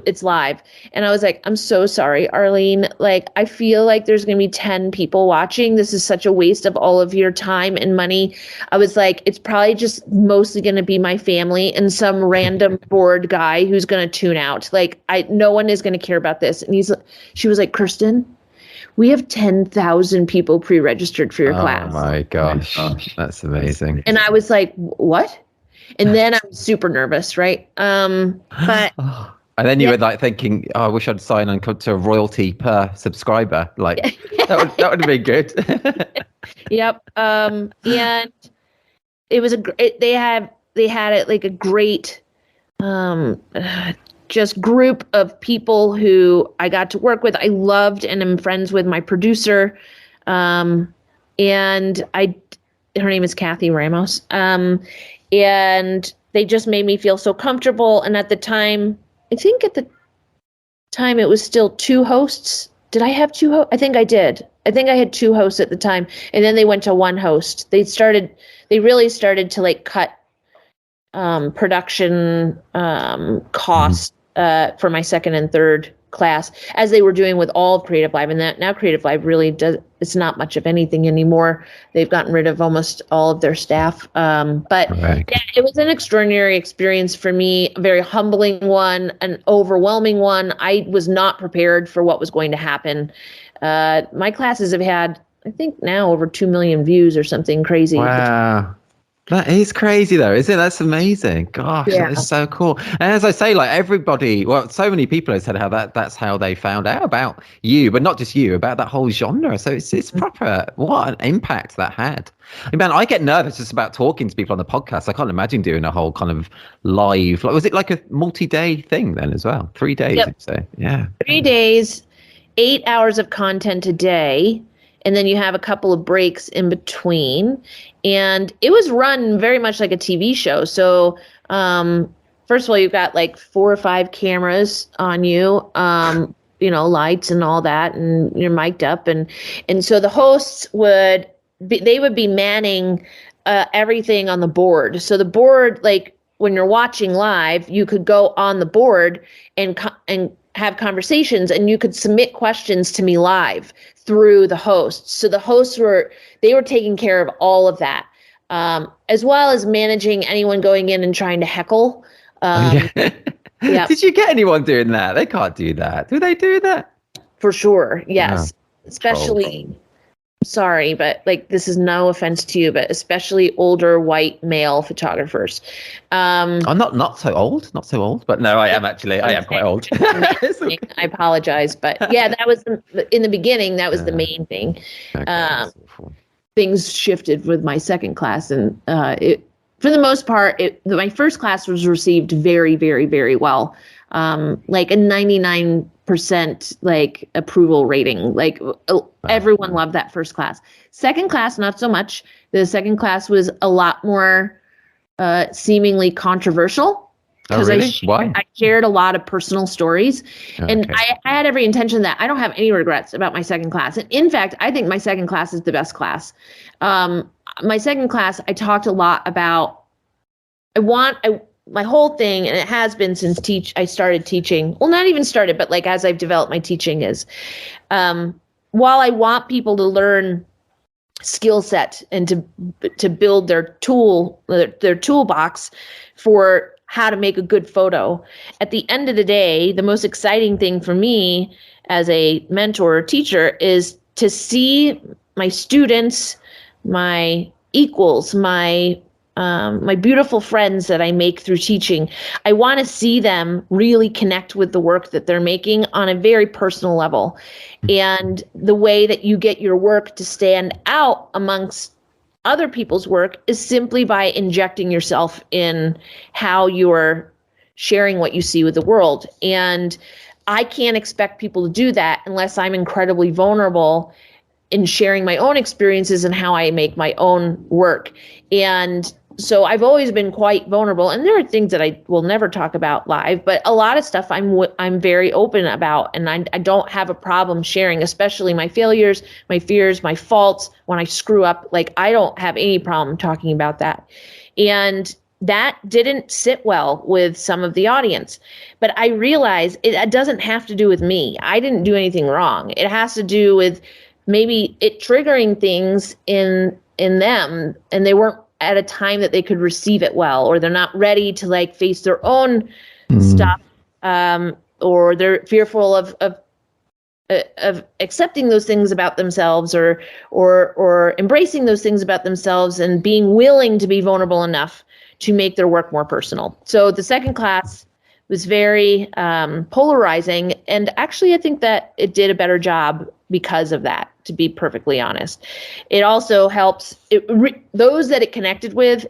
It's live. And I was like, I'm so sorry, Arlene. Like, I feel like there's going to be 10 people watching. This is such a waste of all of your time and money. I was like, it's probably just mostly going to be my family and some random bored guy who's going to tune out. Like, no one is going to care about this. And she was like, Kirsten, we have 10,000 people pre-registered for your class. Oh my gosh. That's amazing. And I was like, what? And then I'm super nervous, right? But and then you were like thinking, I wish I'd sign on to a royalty per subscriber. Like that would have been good. Yep. And it was they had it like a great just group of people who I got to work with. I loved and am friends with my producer. And her name is Kathy Ramos. And they just made me feel so comfortable. And at the time, it was still 2 hosts. Did I have 2 hosts? I think I did. I think I had 2 hosts at the time. And then they went to 1 host. They really started to like cut production costs for my second and third class, as they were doing with all of Creative Live. And that now Creative Live really it's not much of anything anymore. They've gotten rid of almost all of their staff. But yeah, it was an extraordinary experience for me, a very humbling one, an overwhelming one. I was not prepared for what was going to happen. My classes have had, I think now over 2 million views or something crazy. Wow. That is crazy though, isn't it? That's amazing. Gosh, That is so cool. And as I say, like everybody, so many people have said how that's how they found out about you, but not just you, about that whole genre. So it's proper, what an impact that had. I mean, man, I get nervous just about talking to people on the podcast. I can't imagine doing a whole kind of live, was it like a multi-day thing then as well? 3 days, you'd say? Yeah. 3 days, 8 hours of content a day. and then you have a couple of breaks in between. And it was run very much like a TV show. So first of all, you've got like 4 or 5 cameras on you, lights and all that, and you're mic'd up. And so the hosts would be manning everything on the board. So the board, like when you're watching live, you could go on the board and have conversations, and you could submit questions to me live through the hosts. So the hosts were taking care of all of that, as well as managing anyone going in and trying to heckle. Yeah. Did you get anyone doing that? They can't do that. Do they do that? For sure. Yes. Oh, especially, sorry, but like, this is no offense to you, but especially older white male photographers. I'm not so old, but no, I am actually. I am quite old. I apologize, but yeah, that was in the beginning. That was the main thing. Okay, things shifted with my second class, and for the most part, my first class was received very, very, very well. Like a 99% like approval rating. Like everyone loved that first class. Second class, not so much. The second class was a lot more seemingly controversial. Oh, really? Why? I shared a lot of personal stories, and I had every intention that I don't have any regrets about my second class. And in fact, I think my second class is the best class. My second class, I talked a lot about, my whole thing, and it has been since I started teaching. Well, not even started, but like as I've developed my teaching is, while I want people to learn skill set and to build their toolbox for how to make a good photo, at the end of the day, the most exciting thing for me as a mentor or teacher is to see my students, my equals, my beautiful friends that I make through teaching. I want to see them really connect with the work that they're making on a very personal level. And the way that you get your work to stand out amongst other people's work is simply by injecting yourself in how you're sharing what you see with the world. And I can't expect people to do that unless I'm incredibly vulnerable in sharing my own experiences and how I make my own work. And so I've always been quite vulnerable, and there are things that I will never talk about live, but a lot of stuff I'm very open about, and I don't have a problem sharing, especially my failures, my fears, my faults, when I screw up. Like, I don't have any problem talking about that. And that didn't sit well with some of the audience, but I realized it doesn't have to do with me. I didn't do anything wrong. It has to do with maybe it triggering things in them, and they weren't at a time that they could receive it well, or they're not ready to like face their own stuff, or they're fearful of accepting those things about themselves, or embracing those things about themselves, and being willing to be vulnerable enough to make their work more personal. So the second class was very polarizing, and actually I think that it did a better job because of that, to be perfectly honest. It also helps those that it connected with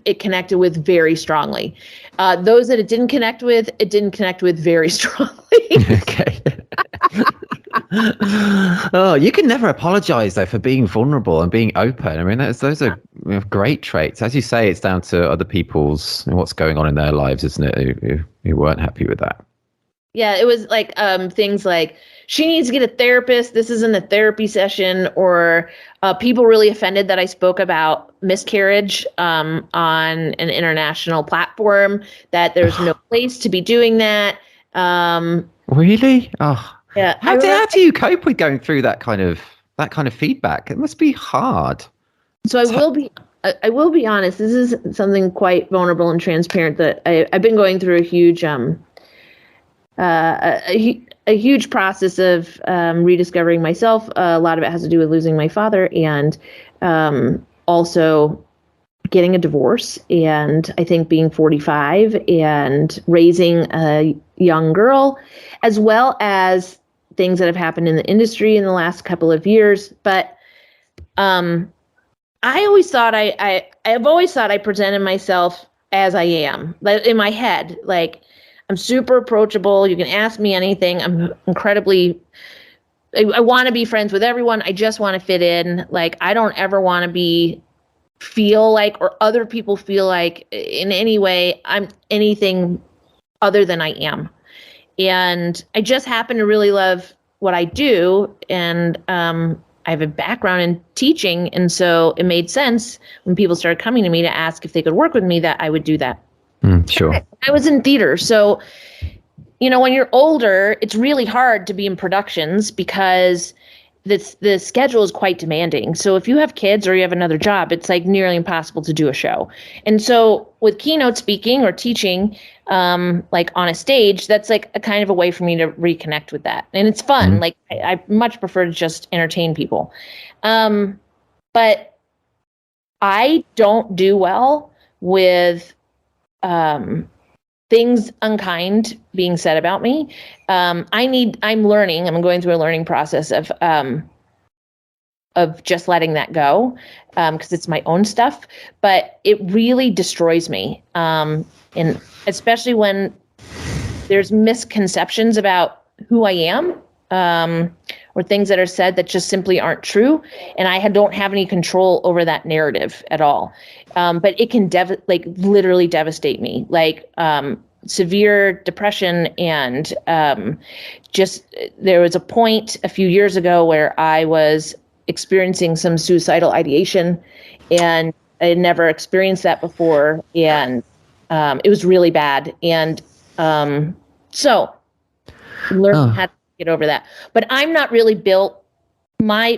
very strongly. Those that it didn't connect with very strongly. Okay. Oh, you can never apologize though for being vulnerable and being open. I mean, those are great traits. As you say, it's down to other people's what's going on in their lives, isn't it? Who weren't happy with that. Yeah, it was like things like, she needs to get a therapist, this isn't a therapy session, or people really offended that I spoke about miscarriage on an international platform, that there's no place to be doing that. Really? Oh, yeah. How do you cope with going through that kind of feedback? It must be hard. So I will be honest. This is something quite vulnerable and transparent that I've been going through a huge process of rediscovering myself. A lot of it has to do with losing my father, and also getting a divorce. And I think being 45 and raising a young girl, as well as things that have happened in the industry in the last couple of years. But I always thought I've always thought I presented myself as I am, like in my head, like I'm super approachable. You can ask me anything. I'm incredibly I want to be friends with everyone. I just want to fit in. Like, I don't ever want to feel like, or other people feel like in any way I'm anything other than I am. And I just happen to really love what I do. And I have a background in teaching. And so it made sense when people started coming to me to ask if they could work with me that I would do that. Sure. I was in theater. So, when you're older, it's really hard to be in productions because the schedule is quite demanding. So if you have kids or you have another job, it's like nearly impossible to do a show. And so with keynote speaking or teaching, like on a stage, that's like a kind of a way for me to reconnect with that. And it's fun. Mm-hmm. Like I much prefer to just entertain people. But I don't do well with things unkind being said about me. I'm going through a learning process of just letting that go, because it's my own stuff, but it really destroys me. And especially when there's misconceptions about who I am, or things that are said that just simply aren't true. And I don't have any control over that narrative at all. But it can literally devastate me, like severe depression. And there was a point a few years ago where I was experiencing some suicidal ideation, and I had never experienced that before. And it was really bad. And so learning how to get over that. But I'm not really built, my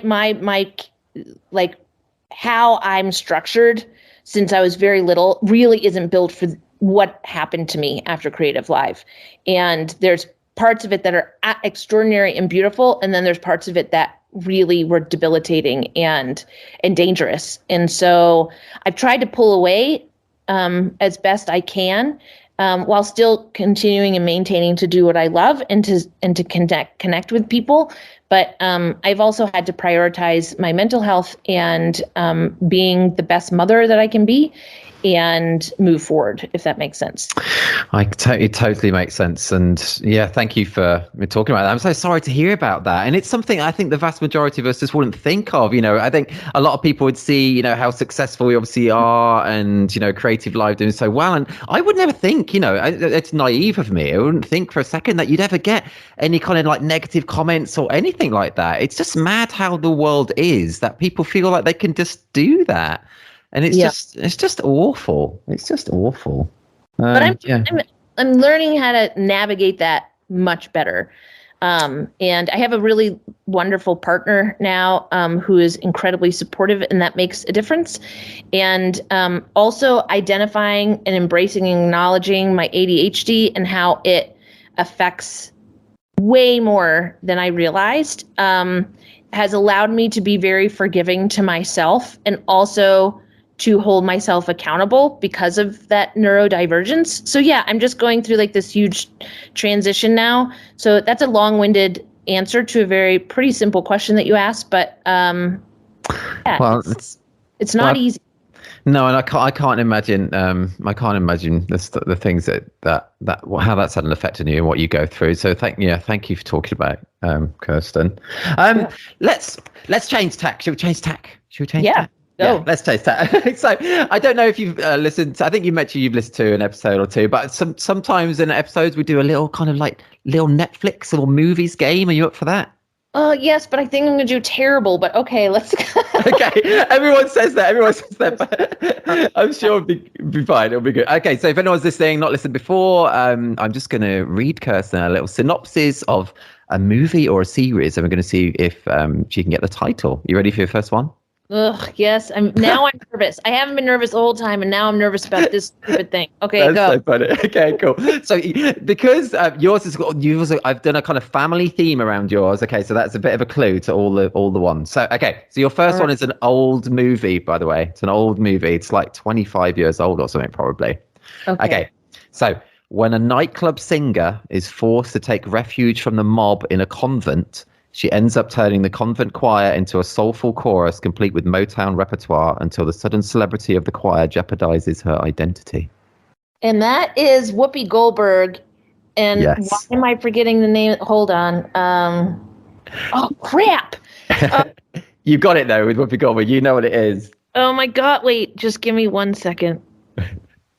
like how I'm structured since I was very little really isn't built for what happened to me after Creative Live. And there's parts of it that are extraordinary and beautiful, and then there's parts of it that really were debilitating and dangerous. And so I've tried to pull away as best I can, while still continuing and maintaining to do what I love and to connect with people. But I've also had to prioritize my mental health and being the best mother that I can be and move forward, if that makes sense. It totally makes sense. And yeah, thank you for talking about that. I'm so sorry to hear about that. And it's something I think the vast majority of us just wouldn't think of. I think a lot of people would see, how successful we obviously are and, Creative Live doing so well. And I would never think, it's naive of me. I wouldn't think for a second that you'd ever get any kind of like negative comments or anything like that. It's just mad how the world is, that people feel like they can just do that. And it's just awful. It's just awful. But I'm learning how to navigate that much better. And I have a really wonderful partner now, who is incredibly supportive, and that makes a difference. And also identifying and embracing and acknowledging my ADHD and how it affects way more than I realized, has allowed me to be very forgiving to myself, and also to hold myself accountable because of that neurodivergence. So yeah, I'm just going through like this huge transition now. So that's a long-winded answer to a pretty simple question that you asked, but yeah, well, it's not easy. No, and I can't imagine. I can't imagine the things that how that's had an effect on you and what you go through. So thank you for talking about Kirsten. Let's change tack. Should we change tack? Yeah. Yeah, let's taste that. So I don't know if you've listened to, I think you mentioned you've listened to an episode or two, but sometimes in episodes we do a little kind of like little Netflix or movies game. Are you up for that? Yes, but I think I'm going to do terrible, but okay, let's go. Okay, everyone says that, but I'm sure it'll be fine. It'll be good. Okay, so if anyone's listening, not listened before, I'm just going to read Kirsten a little synopsis of a movie or a series, and we're going to see if she can get the title. You ready for your first one? Ugh, yes. I'm nervous. I haven't been nervous the whole time, and now I'm nervous about this stupid thing. Okay, That's go. So funny. Okay, cool. So because yours is I've done a kind of family theme around yours. Okay, so that's a bit of a clue to all the ones. So okay, so your first one is an old movie, by the way. It's an old movie. It's like 25 years old or something, probably. Okay. So when a nightclub singer is forced to take refuge from the mob in a convent, she ends up turning the convent choir into a soulful chorus complete with Motown repertoire until the sudden celebrity of the choir jeopardizes her identity. And that is Whoopi Goldberg. And yes. Why am I forgetting the name? Hold on. Oh, crap. You got it though with Whoopi Goldberg. You know what it is. Oh my God. Wait, just give me 1 second.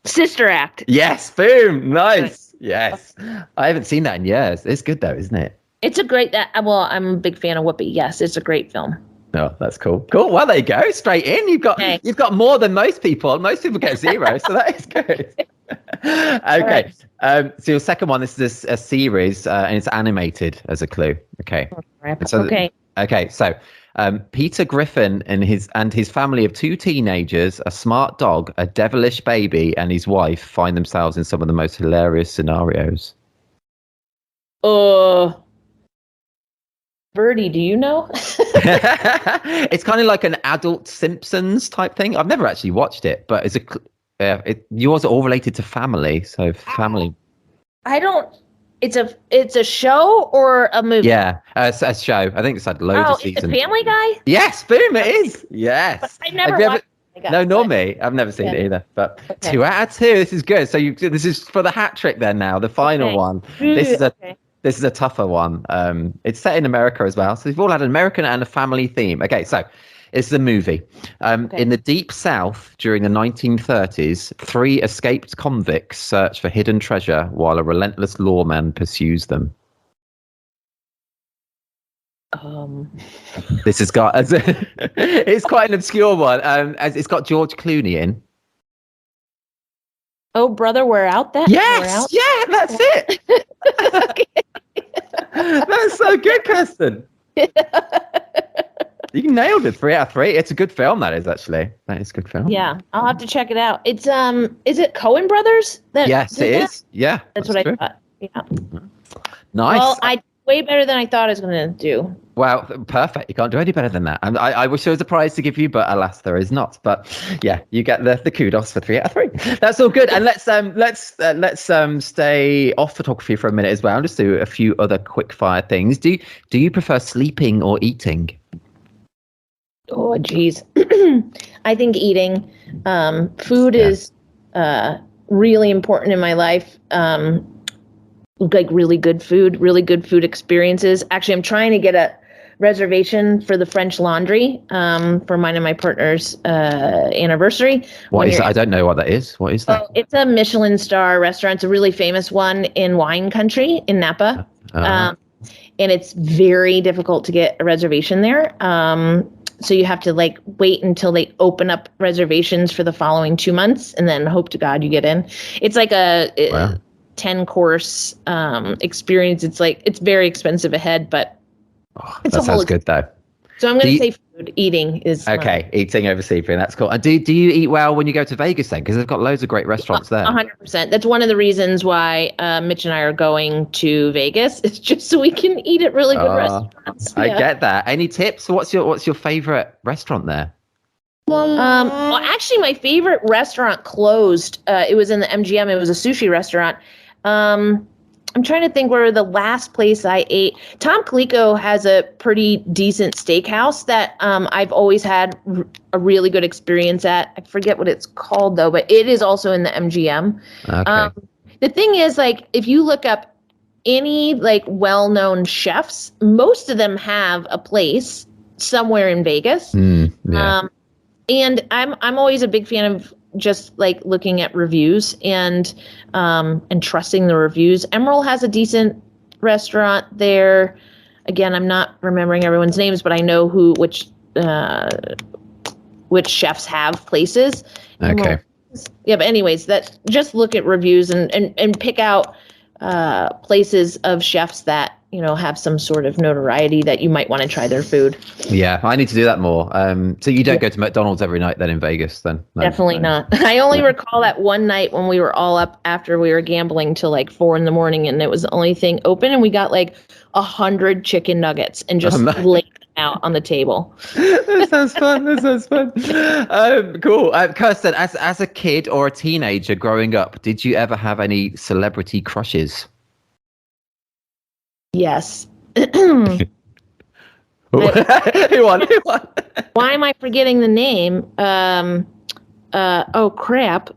Sister Act. Yes, boom. Nice. Yes. I haven't seen that in years. It's good though, isn't it? It's a great, well, I'm a big fan of Whoopi. Yes, it's a great film. Oh, that's cool. Cool. Well, there you go. Straight in. You've got more than most people. Most people get 0, so that is good. Okay. Right. So your second one, this is a series, and it's animated as a clue. Okay. Okay. So Peter Griffin and his family of 2 teenagers, a smart dog, a devilish baby, and his wife find themselves in some of the most hilarious scenarios. Birdie, do you know? It's kind of like an adult Simpsons type thing. I've never actually watched it, but yours are all related to family. So family. I don't. It's a show or a movie? Yeah, it's a show. I think it's had loads of seasons. It's a Family Guy? Yes, boom, it is. Yes. I never watched it. No, nor me. I've never seen it either. But 2 out of 2. This is good. So this is for the hat trick then now, the final one. This is a tougher one. It's set in America as well. So we've all had an American and a family theme. Okay, so it's the movie. In the Deep South during the 1930s, 3 escaped convicts search for hidden treasure while a relentless lawman pursues them. This has got it's quite an obscure one. It's got George Clooney in. Oh, brother, we're out. Yes, yeah, that's it. That's so good, Kirsten. You nailed it. 3 out of 3. It's a good film. That is actually. That is a good film. Yeah, I'll have to check it out. It's is it Coen Brothers? Yes, it is. Yeah, that's what true. I thought. Yeah. Nice. Well, I way better than I thought I was going to do. Well, perfect. You can't do any better than that. I wish there was a prize to give you, but alas, there is not. But yeah, you get the kudos for 3 out of 3. That's all good. And let's stay off photography for a minute as well. Just do a few other quick fire things. Do you prefer sleeping or eating? Oh, geez. I think eating. Food is really important in my life. Like really good food experiences. Actually, I'm trying to get a reservation for the French Laundry for mine and my partner's anniversary. What is that? I don't know what that is. What is that? It's a Michelin star restaurant. It's a really famous one in wine country in Napa. And it's very difficult to get a reservation there. So you have to wait until they open up reservations for the following 2 months and then hope to God you get in. It's like a 10-course experience. It's very expensive ahead, but that sounds good though. So I'm going to say food. Eating is okay. Eating over sleeping. That's cool. And do you eat well when you go to Vegas then? Because they've got loads of great restaurants there. 100%. That's one of the reasons why Mitch and I are going to Vegas. It's just so we can eat at really good restaurants. I get that. Any tips? What's your favorite restaurant there? Well, actually, my favorite restaurant closed. It was in the MGM. It was a sushi restaurant. I'm trying to think where the last place I ate. Tom Colicchio has a pretty decent steakhouse that I've always had a really good experience at. I forget what it's called though, but it is also in the MGM. Okay. The thing is, if you look up any well-known chefs, most of them have a place somewhere in Vegas. And I'm always a big fan of just looking at reviews and trusting the reviews. Emerald has a decent restaurant there. Again, I'm not remembering everyone's names, but I know which chefs have places. Okay. Yeah, but anyways, just look at reviews and pick out places of chefs that have some sort of notoriety that you might want to try their food. Yeah, I need to do that more. So you don't go to McDonald's every night then in Vegas then? No, definitely not. I only recall that one night when we were all up after we were gambling till 4 a.m, and it was the only thing open, and we got 100 chicken nuggets and just laid them out on the table. That sounds fun. Cool. Kirsten, as a kid or a teenager growing up, did you ever have any celebrity crushes? Yes. Who won? Why am I forgetting the name? Oh crap.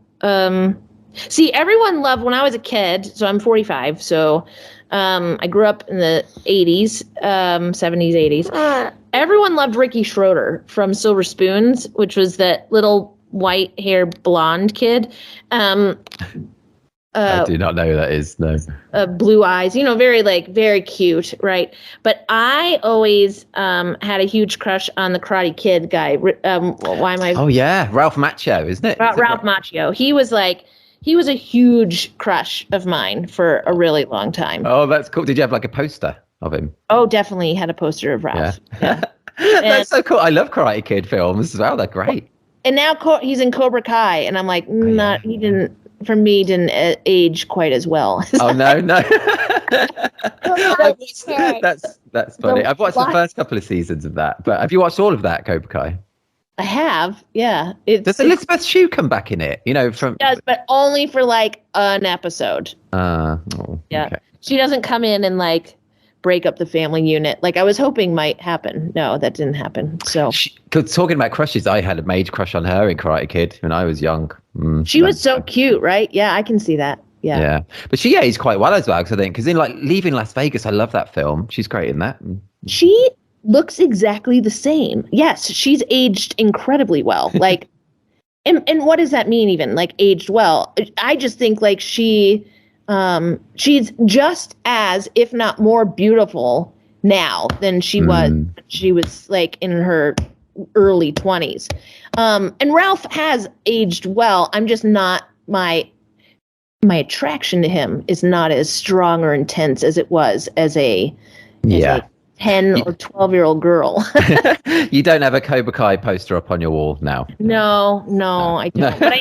See, everyone loved when I was a kid. So I'm 45. So I grew up in the 80s, 70s, 80s. Everyone loved Ricky Schroeder from Silver Spoons, which was that little white hair blonde kid. I do not know who that is. No. Blue eyes, very cute, right? But I always had a huge crush on the Karate Kid guy. Why am I? Oh yeah, Ralph Macchio, isn't it? Ralph Macchio. He was a huge crush of mine for a really long time. Oh, that's cool. Did you have like a poster of him? Oh, definitely had a poster of Ralph. Yeah. That's so cool. I love Karate Kid films as well. They're great. And now he's in Cobra Kai, and I'm like, he didn't age quite as well. Oh no. That's funny. I've watched the first couple of seasons of that, but have you watched all of that, Cobra Kai? I have, yeah. Does Elizabeth Shue come back in it? From does, but only for like an episode. Yeah. Okay. She doesn't come in and like break up the family unit like I was hoping might happen. No, that didn't happen. So talking about crushes, I had a major crush on her in Karate Kid when I was young. She was so cute, right? Yeah, I can see that. Yeah. But she aged quite well as well, because in like Leaving Las Vegas, I love that film. She's great in that. She looks exactly the same. Yes, she's aged incredibly well. Like, and what does that mean even? Like aged well? I just think like she's just as, if not more beautiful now than she was. She was like in her early 20s. And Ralph has aged well. I'm just not my attraction to him is not as strong or intense as it was as a 10 or 12-year-old girl. You don't have a Cobra Kai poster up on your wall now? No, I don't. But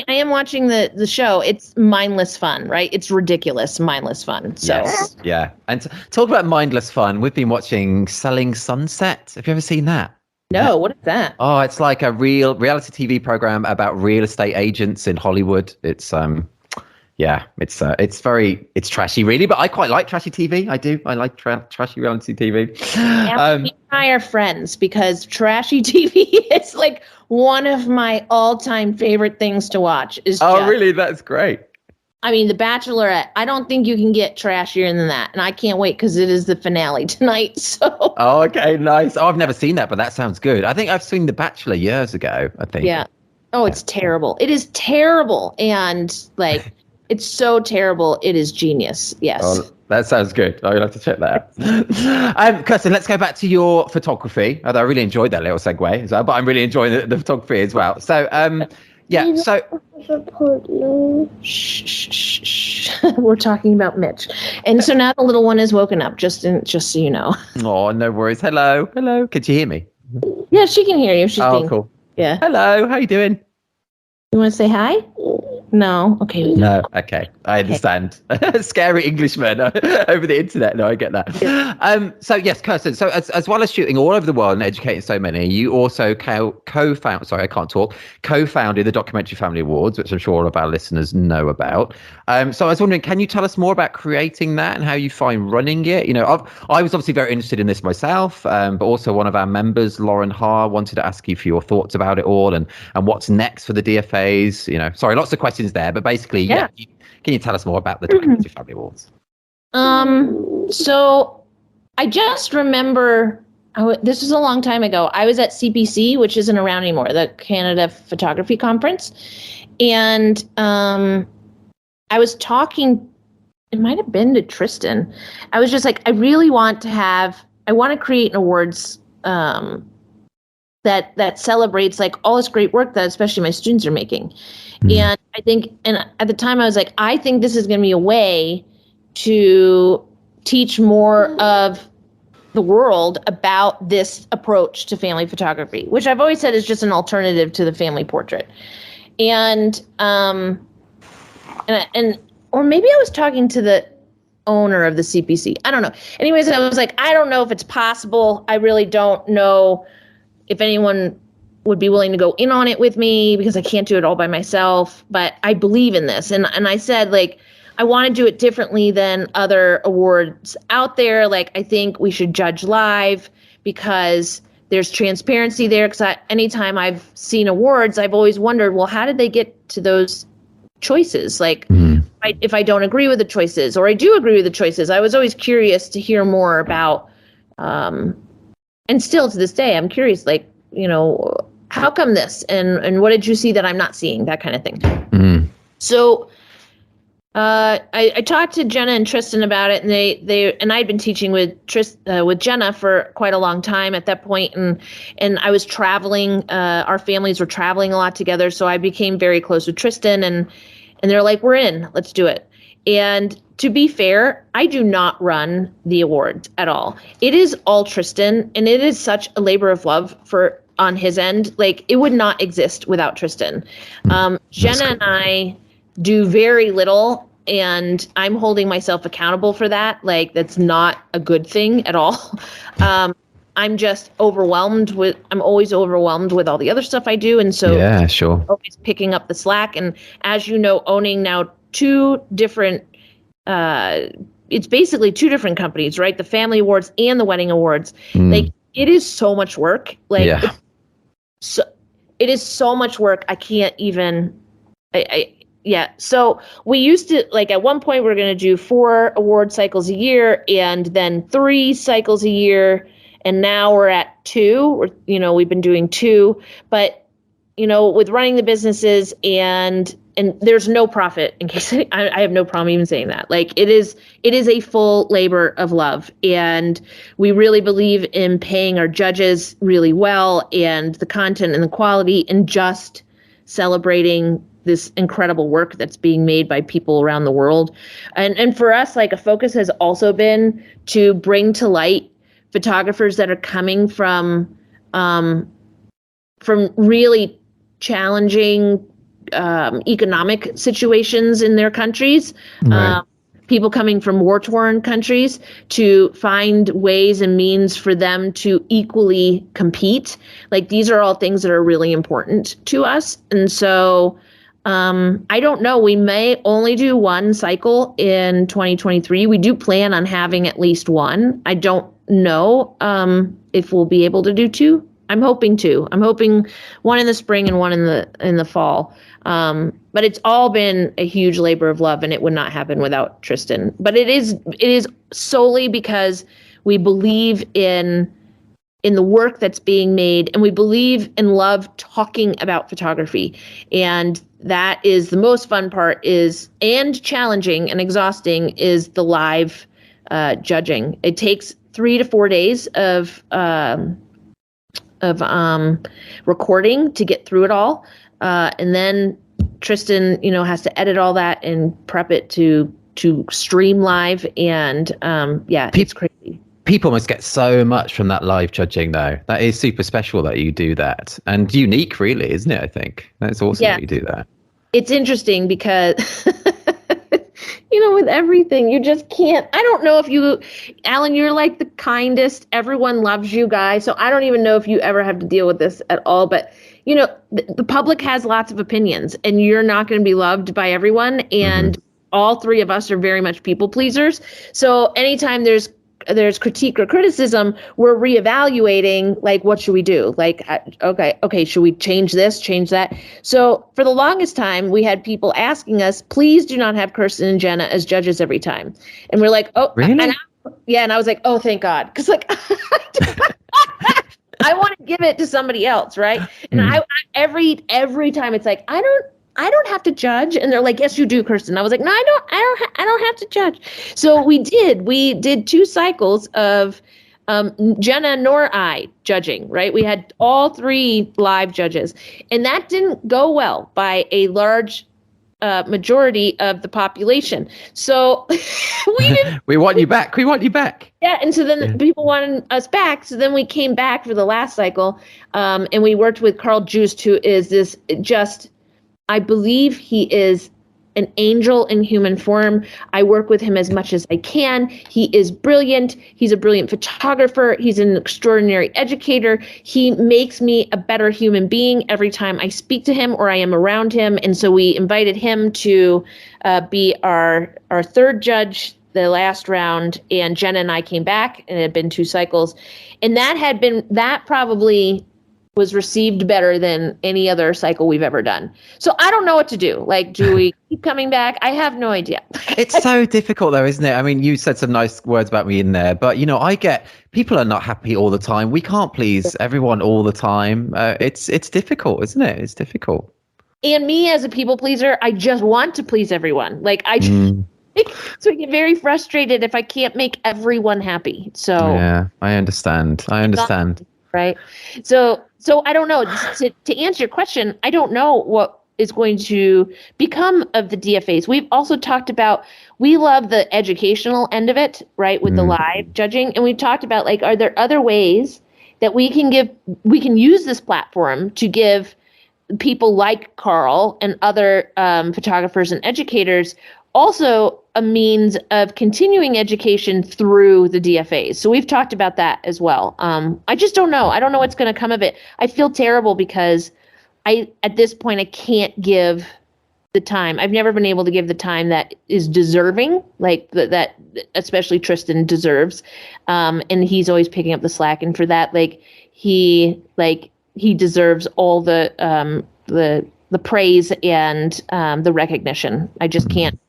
I am watching the show. It's mindless fun, right? It's ridiculous, mindless fun. So yes, yeah. And talk about mindless fun. We've been watching Selling Sunset. Have you ever seen that? No, what is that? Oh, it's like a real reality TV program about real estate agents in Hollywood. It's it's trashy, really, but I quite like trashy TV. I do. I like trashy reality TV. Me and I are friends because trashy TV is like one of my all-time favorite things to watch. Really? That's great. I mean, The Bachelorette. I don't think you can get trashier than that, and I can't wait because it is the finale tonight. So. Oh, okay, nice. Oh, I've never seen that, but that sounds good. I think I've seen The Bachelor years ago. I think. Yeah. Oh, it's terrible. It is terrible, and like. It's so terrible. It is genius. Yes. Oh, that sounds good. I'll have to check that out. Kirsten, let's go back to your photography. Although I really enjoyed that little segue as well, but I'm really enjoying the photography as well. So, Shh. We're talking about Mitch. And so now the little one is woken up, just so you know. Oh, no worries. Hello. Could you hear me? Yeah, she can hear you. She's cool. Yeah. Hello. How you doing? You want to say hi? No. Okay. No. Okay. I understand. Scary Englishman over the internet. No, I get that. Yeah. So yes, Kirsten. So as well as shooting all over the world and educating so many, you also co-founded the Documentary Family Awards, which I'm sure all of our listeners know about. So I was wondering, can you tell us more about creating that and how you find running it? I was obviously very interested in this myself, but also one of our members, Lauren Haar, wanted to ask you for your thoughts about it all and what's next for the DFAs. Sorry, lots of questions there, but basically, can you tell us more about the Documentary Family Awards? So I just remember, this was a long time ago. I was at CPC, which isn't around anymore, the Canada Photography Conference. And I was talking, it might have been to Tristan. I was just like, I want to create an awards that celebrates like all this great work that especially my students are making. And I think, and at the time I was like, I think this is going to be a way to teach more of the world about this approach to family photography, which I've always said is just an alternative to the family portrait. And or maybe I was talking to the owner of the CPC. I don't know. Anyways, I was like, I don't know if it's possible. I really don't know if anyone would be willing to go in on it with me because I can't do it all by myself, but I believe in this. And I said, like, I want to do it differently than other awards out there. Like, I think we should judge live because there's transparency there. Because anytime I've seen awards, I've always wondered, well, how did they get to those choices? Like, if I don't agree with the choices, or I do agree with the choices, I was always curious to hear more about, and still to this day, I'm curious, like, how come this, and what did you see that I'm not seeing, that kind of thing. Mm. So I talked to Jenna and Tristan about it, and and I'd been teaching with Jenna for quite a long time at that point, and I was traveling. Our families were traveling a lot together, so I became very close with Tristan, and they're like, "We're in, let's do it." And to be fair, I do not run the awards at all. It is all Tristan, and it is such a labor of love on his end. Like, it would not exist without Tristan. Jenna and I do very little, and I'm holding myself accountable for that. Like, that's not a good thing at all. I'm just I'm always overwhelmed with all the other stuff I do. And so yeah, sure. always picking up the slack. And as you know, owning now two different, it's basically two different companies, right? The family awards and the wedding awards. Like, it is so much work. Like, yeah. it is so much work. I can't even, yeah. So we used to, like, at one point we were going to do 4 award cycles a year, and then 3 cycles a year. And now we're at 2. We've been doing 2, but with running the businesses and there's no profit, in case I have no problem even saying that. Like, it is a full labor of love, and we really believe in paying our judges really well, and the content and the quality, and just celebrating this incredible work that's being made by people around the world. And for us, like, a focus has also been to bring to light photographers that are coming from really challenging economic situations in their countries. Right. People coming from war-torn countries, to find ways and means for them to equally compete. Like, these are all things that are really important to us. And so I don't know, we may only do 1 cycle in 2023. We do plan on having at least 1. I don't know if we'll be able to do 2. I'm hoping 2. I'm hoping 1 in the spring and 1 in the fall. But it's all been a huge labor of love, and it would not happen without Tristan. But it is solely because we believe in the work that's being made, and we believe and love talking about photography. And that is the most fun part, and challenging and exhausting, is the live judging. It takes 3 to 4 days of recording to get through it all. And then Tristan, has to edit all that and prep it to stream live. And it's crazy. People must get so much from that live judging, though. That is super special that you do that, and unique, really, isn't it? I think that's awesome that you do that. It's interesting because, with everything, you just can't. I don't know if Alan, you're like the kindest, everyone loves you guy. So I don't even know if you ever have to deal with this at all. But, the public has lots of opinions, and you're not going to be loved by everyone. And all 3 of us are very much people pleasers. So anytime there's critique or criticism, we're reevaluating, like, what should we do? Like, okay, should we change this, change that? So for the longest time, we had people asking us, please do not have Kirsten and Jenna as judges every time. And we're like, oh, really? And I was like, oh, thank God. Because, like, I want to give it to somebody else, right? And I every time it's like, I don't have to judge. And they're like, yes, you do, Kirsten. I was like, no, I don't have to judge. So we did 2 cycles of Jenna nor I judging, right? We had all 3 live judges, and that didn't go well by a large majority of the population. So we want you back. We want you back. Yeah. And so then people wanted us back. So then we came back for the last cycle. And we worked with Carl Joost, who is I believe he is an angel in human form. I work with him as much as I can. He is brilliant. He's a brilliant photographer. He's an extraordinary educator. He makes me a better human being every time I speak to him or I am around him. And so we invited him to be our 3rd judge the last round, and Jenna and I came back, and it had been 2 cycles. And that probably was received better than any other cycle we've ever done. So I don't know what to do. Like, do we keep coming back? I have no idea. It's so difficult though, isn't it? I mean, you said some nice words about me in there, but I get people are not happy all the time. We can't please everyone all the time. It's difficult, isn't it? It's difficult. And me as a people pleaser, I just want to please everyone. Like so I get very frustrated if I can't make everyone happy. So yeah, I understand. Right. So I don't know. To answer your question, I don't know what is going to become of the DFAs. We've also talked about, we love the educational end of it, right, with the live judging. And we've talked about, like, are there other ways that we can use this platform to give people like Carl and other photographers and educators also a means of continuing education through the DFAs. So we've talked about that as well. I just don't know. I don't know what's going to come of it. I feel terrible because at this point, I can't give the time. I've never been able to give the time that is deserving, like that especially Tristan deserves. And he's always picking up the slack. And for that, he deserves all the praise and the recognition. I just can't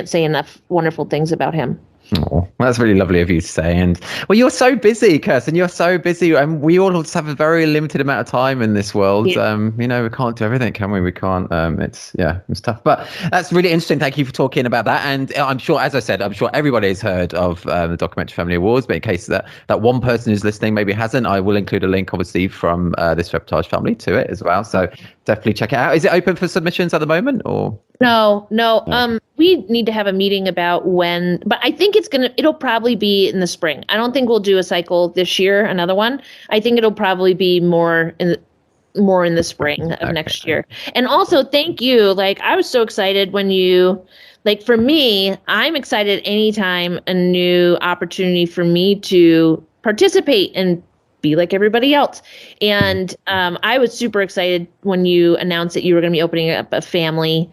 say enough wonderful things about him. Oh, that's really lovely of you to say. And well, you're so busy, Kirsten. You're so busy, and we all just have a very limited amount of time in this world. Yeah. We can't do everything, can we? We can't. It's tough. But that's really interesting. Thank you for talking about that. And I'm sure, as I said, everybody has heard of the Documentary Family Awards. But in case that one person who's listening maybe hasn't, I will include a link, obviously, from this Reportage family to it as well. So definitely check it out. Is it open for submissions at the moment, or? No. We need to have a meeting about when, but I think it'll probably be in the spring. I don't think we'll do a cycle this year, another one. I think it'll probably be more in the spring of next year. And also, thank you. Like, I was so excited when for me, I'm excited anytime a new opportunity for me to participate and be like everybody else. And I was super excited when you announced that you were going to be opening up a family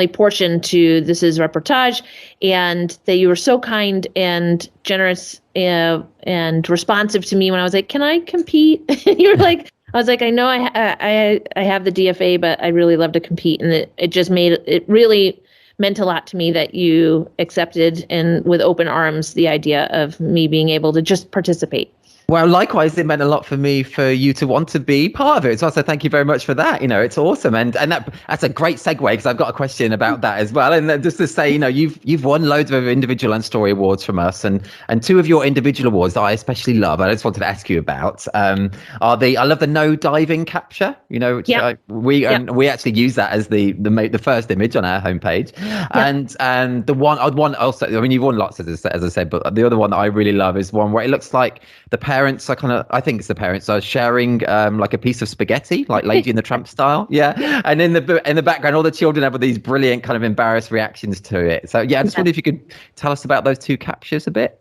portion to This Is Reportage, and that you were so kind and generous and responsive to me when I was like, can I compete? You were like, I was like, I know I have the DFA, but I really love to compete. And it really meant a lot to me that you accepted and with open arms the idea of me being able to just participate. Well, likewise, it meant a lot for me for you to want to be part of it. So thank you very much for that. It's awesome. And that's a great segue, because I've got a question about that as well. And just to say, you've won loads of individual and story awards from us. And two of your individual awards that I especially love, I just wanted to ask you about, I love the no diving capture, which we actually use that as the first image on our homepage. Yeah. And the one I'd want also, I mean, you've won lots, as I said, but the other one that I really love is one where it looks like the parents are I think it's the parents are sharing like a piece of spaghetti, like Lady in the Tramp style. Yeah. And in the background, all the children have these brilliant kind of embarrassed reactions to it. So yeah, I just wonder if you could tell us about those two captures a bit.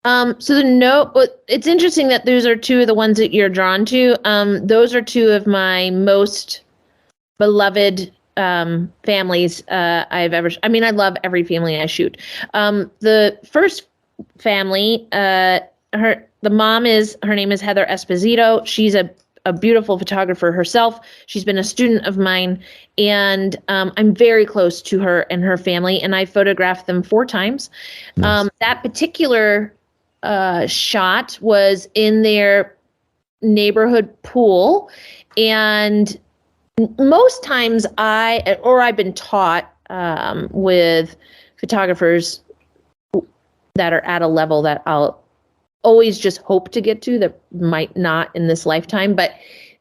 It's interesting that those are two of the ones that you're drawn to. Those are two of my most beloved families I've ever. I mean, I love every family I shoot. The first family, her name is Heather Esposito. She's a beautiful photographer herself. She's been a student of mine, and I'm very close to her and her family, and I photographed them 4 times. Nice. That particular shot was in their neighborhood pool, and most times I've been taught with photographers that are at a level that I'll always just hope to get to, that might not in this lifetime. But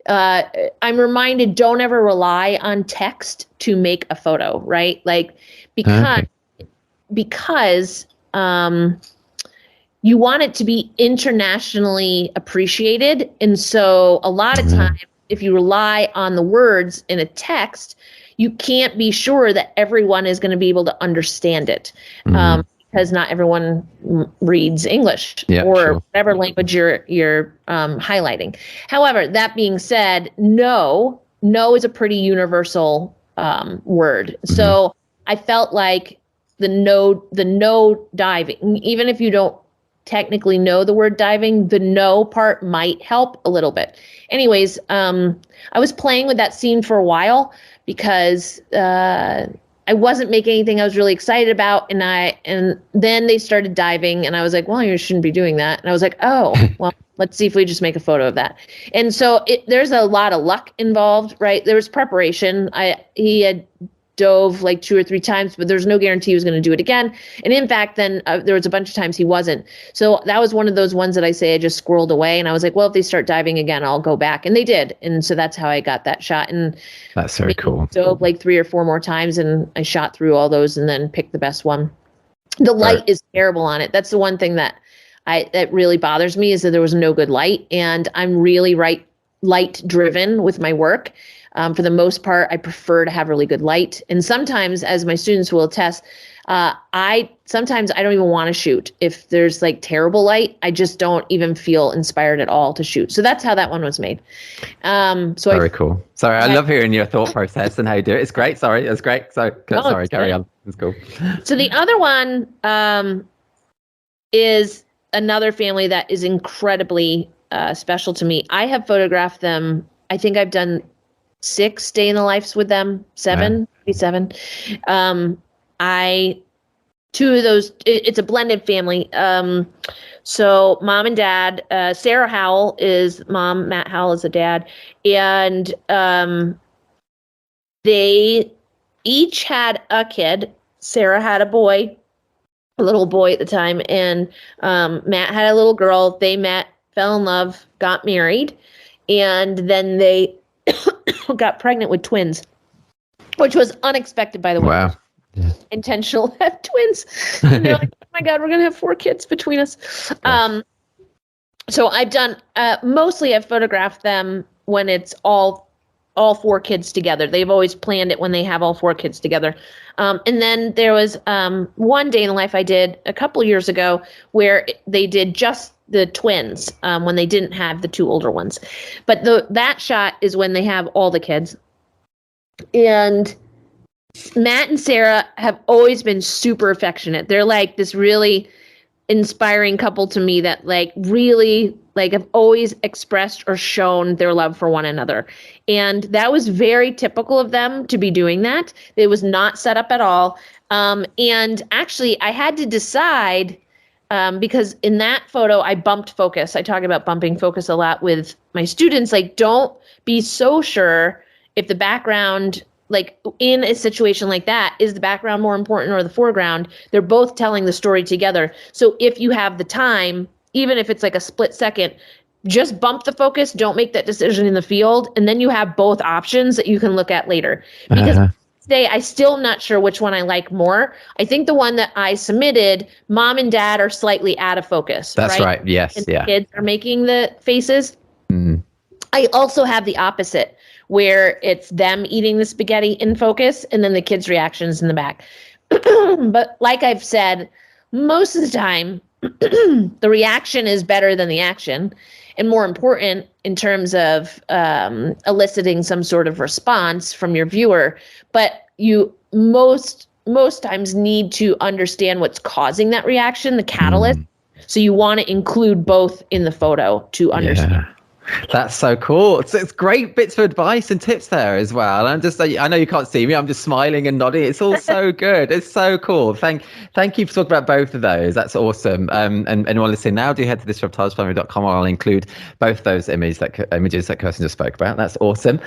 I'm reminded, don't ever rely on text to make a photo, right? Like, because you want it to be internationally appreciated. And so a lot of times, if you rely on the words in a text, you can't be sure that everyone is going to be able to understand it. Because not everyone reads English whatever language you're highlighting. However, that being said, no is a pretty universal word. So I felt like the no diving, even if you don't technically know the word diving, the no part might help a little bit. Anyways, I was playing with that scene for a while because I wasn't making anything I was really excited about. And then they started diving and I was like, well, you shouldn't be doing that. And I was like, oh, well, let's see if we just make a photo of that. And so there's a lot of luck involved, right? There was preparation. He had dove like 2 or 3 times, but there's no guarantee he was going to do it again. And in fact, then there was a bunch of times he wasn't. So that was one of those ones that I say I just squirreled away. And I was like, well, if they start diving again, I'll go back. And they did. And so that's how I got that shot. And that's very cool. Dove like 3 or 4 more times and I shot through all those and then picked the best one. The light is terrible on it. That's the one thing that really bothers me, is that there was no good light. And I'm really light driven with my work. For the most part, I prefer to have really good light. And sometimes, as my students will attest, sometimes I don't even want to shoot. If there's like terrible light, I just don't even feel inspired at all to shoot. So that's how that one was made. Very cool. Sorry, I love hearing your thought process and how you do it. It's great. Sorry, it's great. Sorry, carry on. It's cool. So the other one is another family that is incredibly special to me. I have photographed them. I think I've done 6 day in the lives with them, 7, maybe 7. 2 of those, it's a blended family. So mom and dad, Sarah Howell is mom, Matt Howell is the dad. And they each had a kid. Sarah had a little boy at the time. And Matt had a little girl. They met, fell in love, got married. And then they got pregnant with twins, which was unexpected, by the way. Wow. Yeah. Intentional to have twins. And they're like, oh my God, we're going to have 4 kids between us. So I've done, mostly I've photographed them when it's all 4 kids together. They've always planned it when they have all 4 kids together. And then there was one day in the life I did a couple years ago where they did just the twins when they didn't have the 2 older ones. But that shot is when they have all the kids. And Matt and Sarah have always been super affectionate. They're like this really inspiring couple to me that like really like have always expressed or shown their love for one another. And that was very typical of them to be doing that. It was not set up at all. And actually I had to decide because in that photo, I bumped focus. I talk about bumping focus a lot with my students. Like, don't be so sure if the background, like in a situation like that, is the background more important or the foreground? They're both telling the story together. So if you have the time, even if it's like a split second, just bump the focus. Don't make that decision in the field. And then you have both options that you can look at later. Because today, I still am not sure which one I like more. I think the one that I submitted, mom and dad are slightly out of focus. That's right. Yes. And the kids are making the faces. I also have the opposite, where it's them eating the spaghetti in focus and then the kids' reactions in the back. But like I've said, most of the time, the reaction is better than the action, and more important in terms of eliciting some sort of response from your viewer. But you most times need to understand what's causing that reaction, the catalyst. So you want to include both in the photo to understand. Yeah. That's so cool. It's great bits of advice and tips there as well. I'm just, I know you can't see me. I'm just smiling and nodding. It's all so good. It's so cool. Thank you for talking about both of those. That's awesome. And anyone listening now, do head to thisreportagefamily.com. I'll include both those images that Kirsten just spoke about. That's awesome.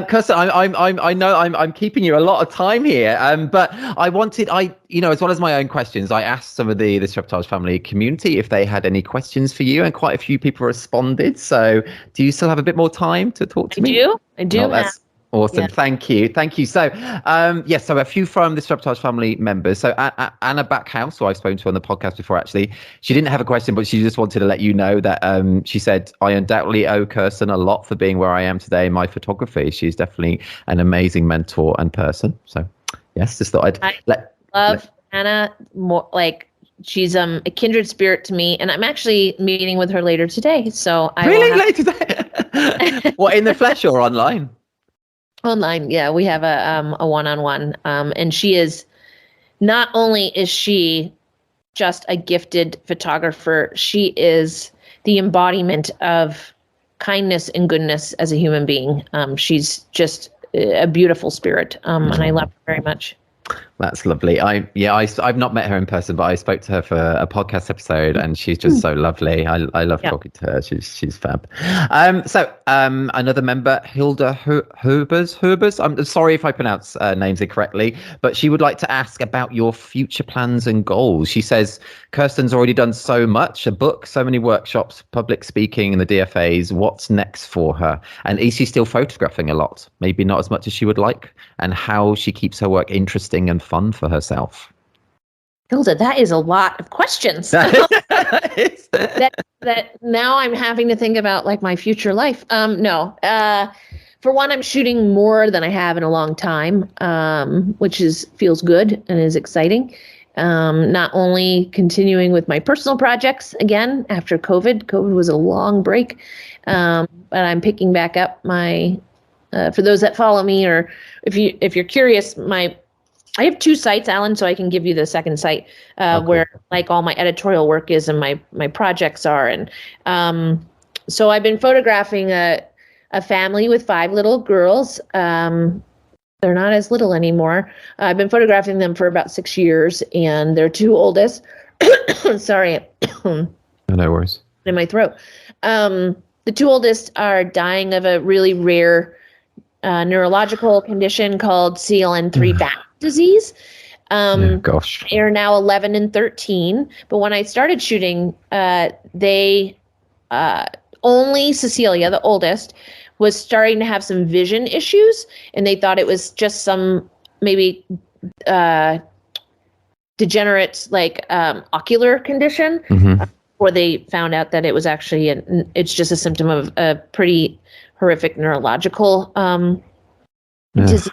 Kirsten, I know I'm keeping you a lot of time here. But as well as my own questions, I asked some of the This Reportage family community if they had any questions for you, and quite a few people responded. So do you still have a bit more time to talk to me? I do. Oh, that's awesome. Yeah. Thank you. So, so a few from This Reportage family members. So Anna Backhouse, who I've spoken to on the podcast before, actually, she didn't have a question, but she just wanted to let you know that she said, I undoubtedly owe Kirsten a lot for being where I am today in my photography. She's definitely an amazing mentor and person. So, yes, just thought I love Anna more, like, she's a kindred spirit to me, and I'm actually meeting with her later today. So later today? What, in the flesh or online? Online, yeah. We have a one-on-one, and she is not only is she just a gifted photographer. She is the embodiment of kindness and goodness as a human being. She's just a beautiful spirit, and I love her very much. That's lovely. I've not met her in person, but I spoke to her for a podcast episode, and she's just so lovely. I love talking to her. She's fab. So another member, Hilda Hubers. I'm sorry if I pronounce names incorrectly, but she would like to ask about your future plans and goals. She says Kirsten's already done so much, a book, so many workshops, public speaking, and the DFAs. What's next for her? And is she still photographing a lot? Maybe not as much as she would like. And how she keeps her work interesting and fun for herself. Hilda, that is a lot of questions. that now I'm having to think about like my future life. For one, I'm shooting more than I have in a long time, which feels good and is exciting. Not only continuing with my personal projects again after COVID. COVID was a long break, but I'm picking back up my. For those that follow me, or if you're curious, I have 2 sites, Alan, so I can give you the second site where like all my editorial work is and my projects are. And so I've been photographing a family with 5 little girls. They're not as little anymore. I've been photographing them for about 6 years, and their 2 oldest. Sorry. No worries. In my throat. The 2 oldest are dying of a really rare neurological condition called CLN3 back disease. Gosh. They're now 11 and 13. But when I started shooting, they only Cecilia, the oldest, was starting to have some vision issues, and they thought it was just some maybe degenerate like ocular condition. Or they found out that it was actually it's just a symptom of a pretty horrific neurological disease.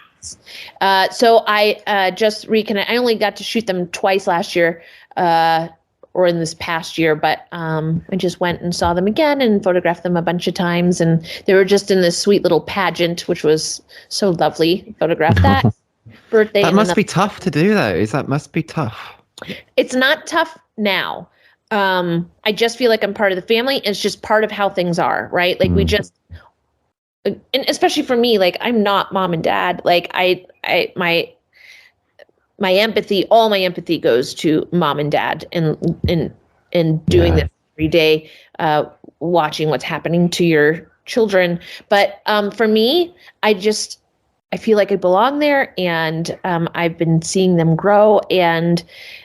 So I just reconnect. I only got to shoot them twice last year, or in this past year, but I just went and saw them again and photographed them a bunch of times, and they were just in this sweet little pageant, which was so lovely. Photographed that birthday. That must be tough to do, though. That must be tough. It's not tough now. I just feel like I'm part of the family. It's just part of how things are, right? Like we just, and especially for me, like I'm not mom and dad. Like my empathy, all my empathy goes to mom and dad and doing this every day, watching what's happening to your children. But for me, I feel like I belong there, and I've been seeing them grow. And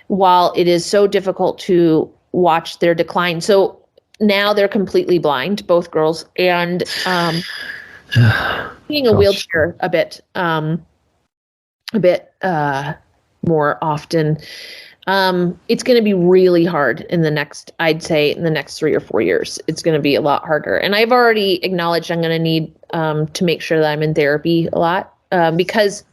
while it is so difficult to watch their decline, so now they're completely blind, both girls, and being a wheelchair a bit more often. It's going to be really hard I'd say in the next 3 or 4 years. It's going to be a lot harder. And I've already acknowledged I'm going to need to make sure that I'm in therapy a lot, because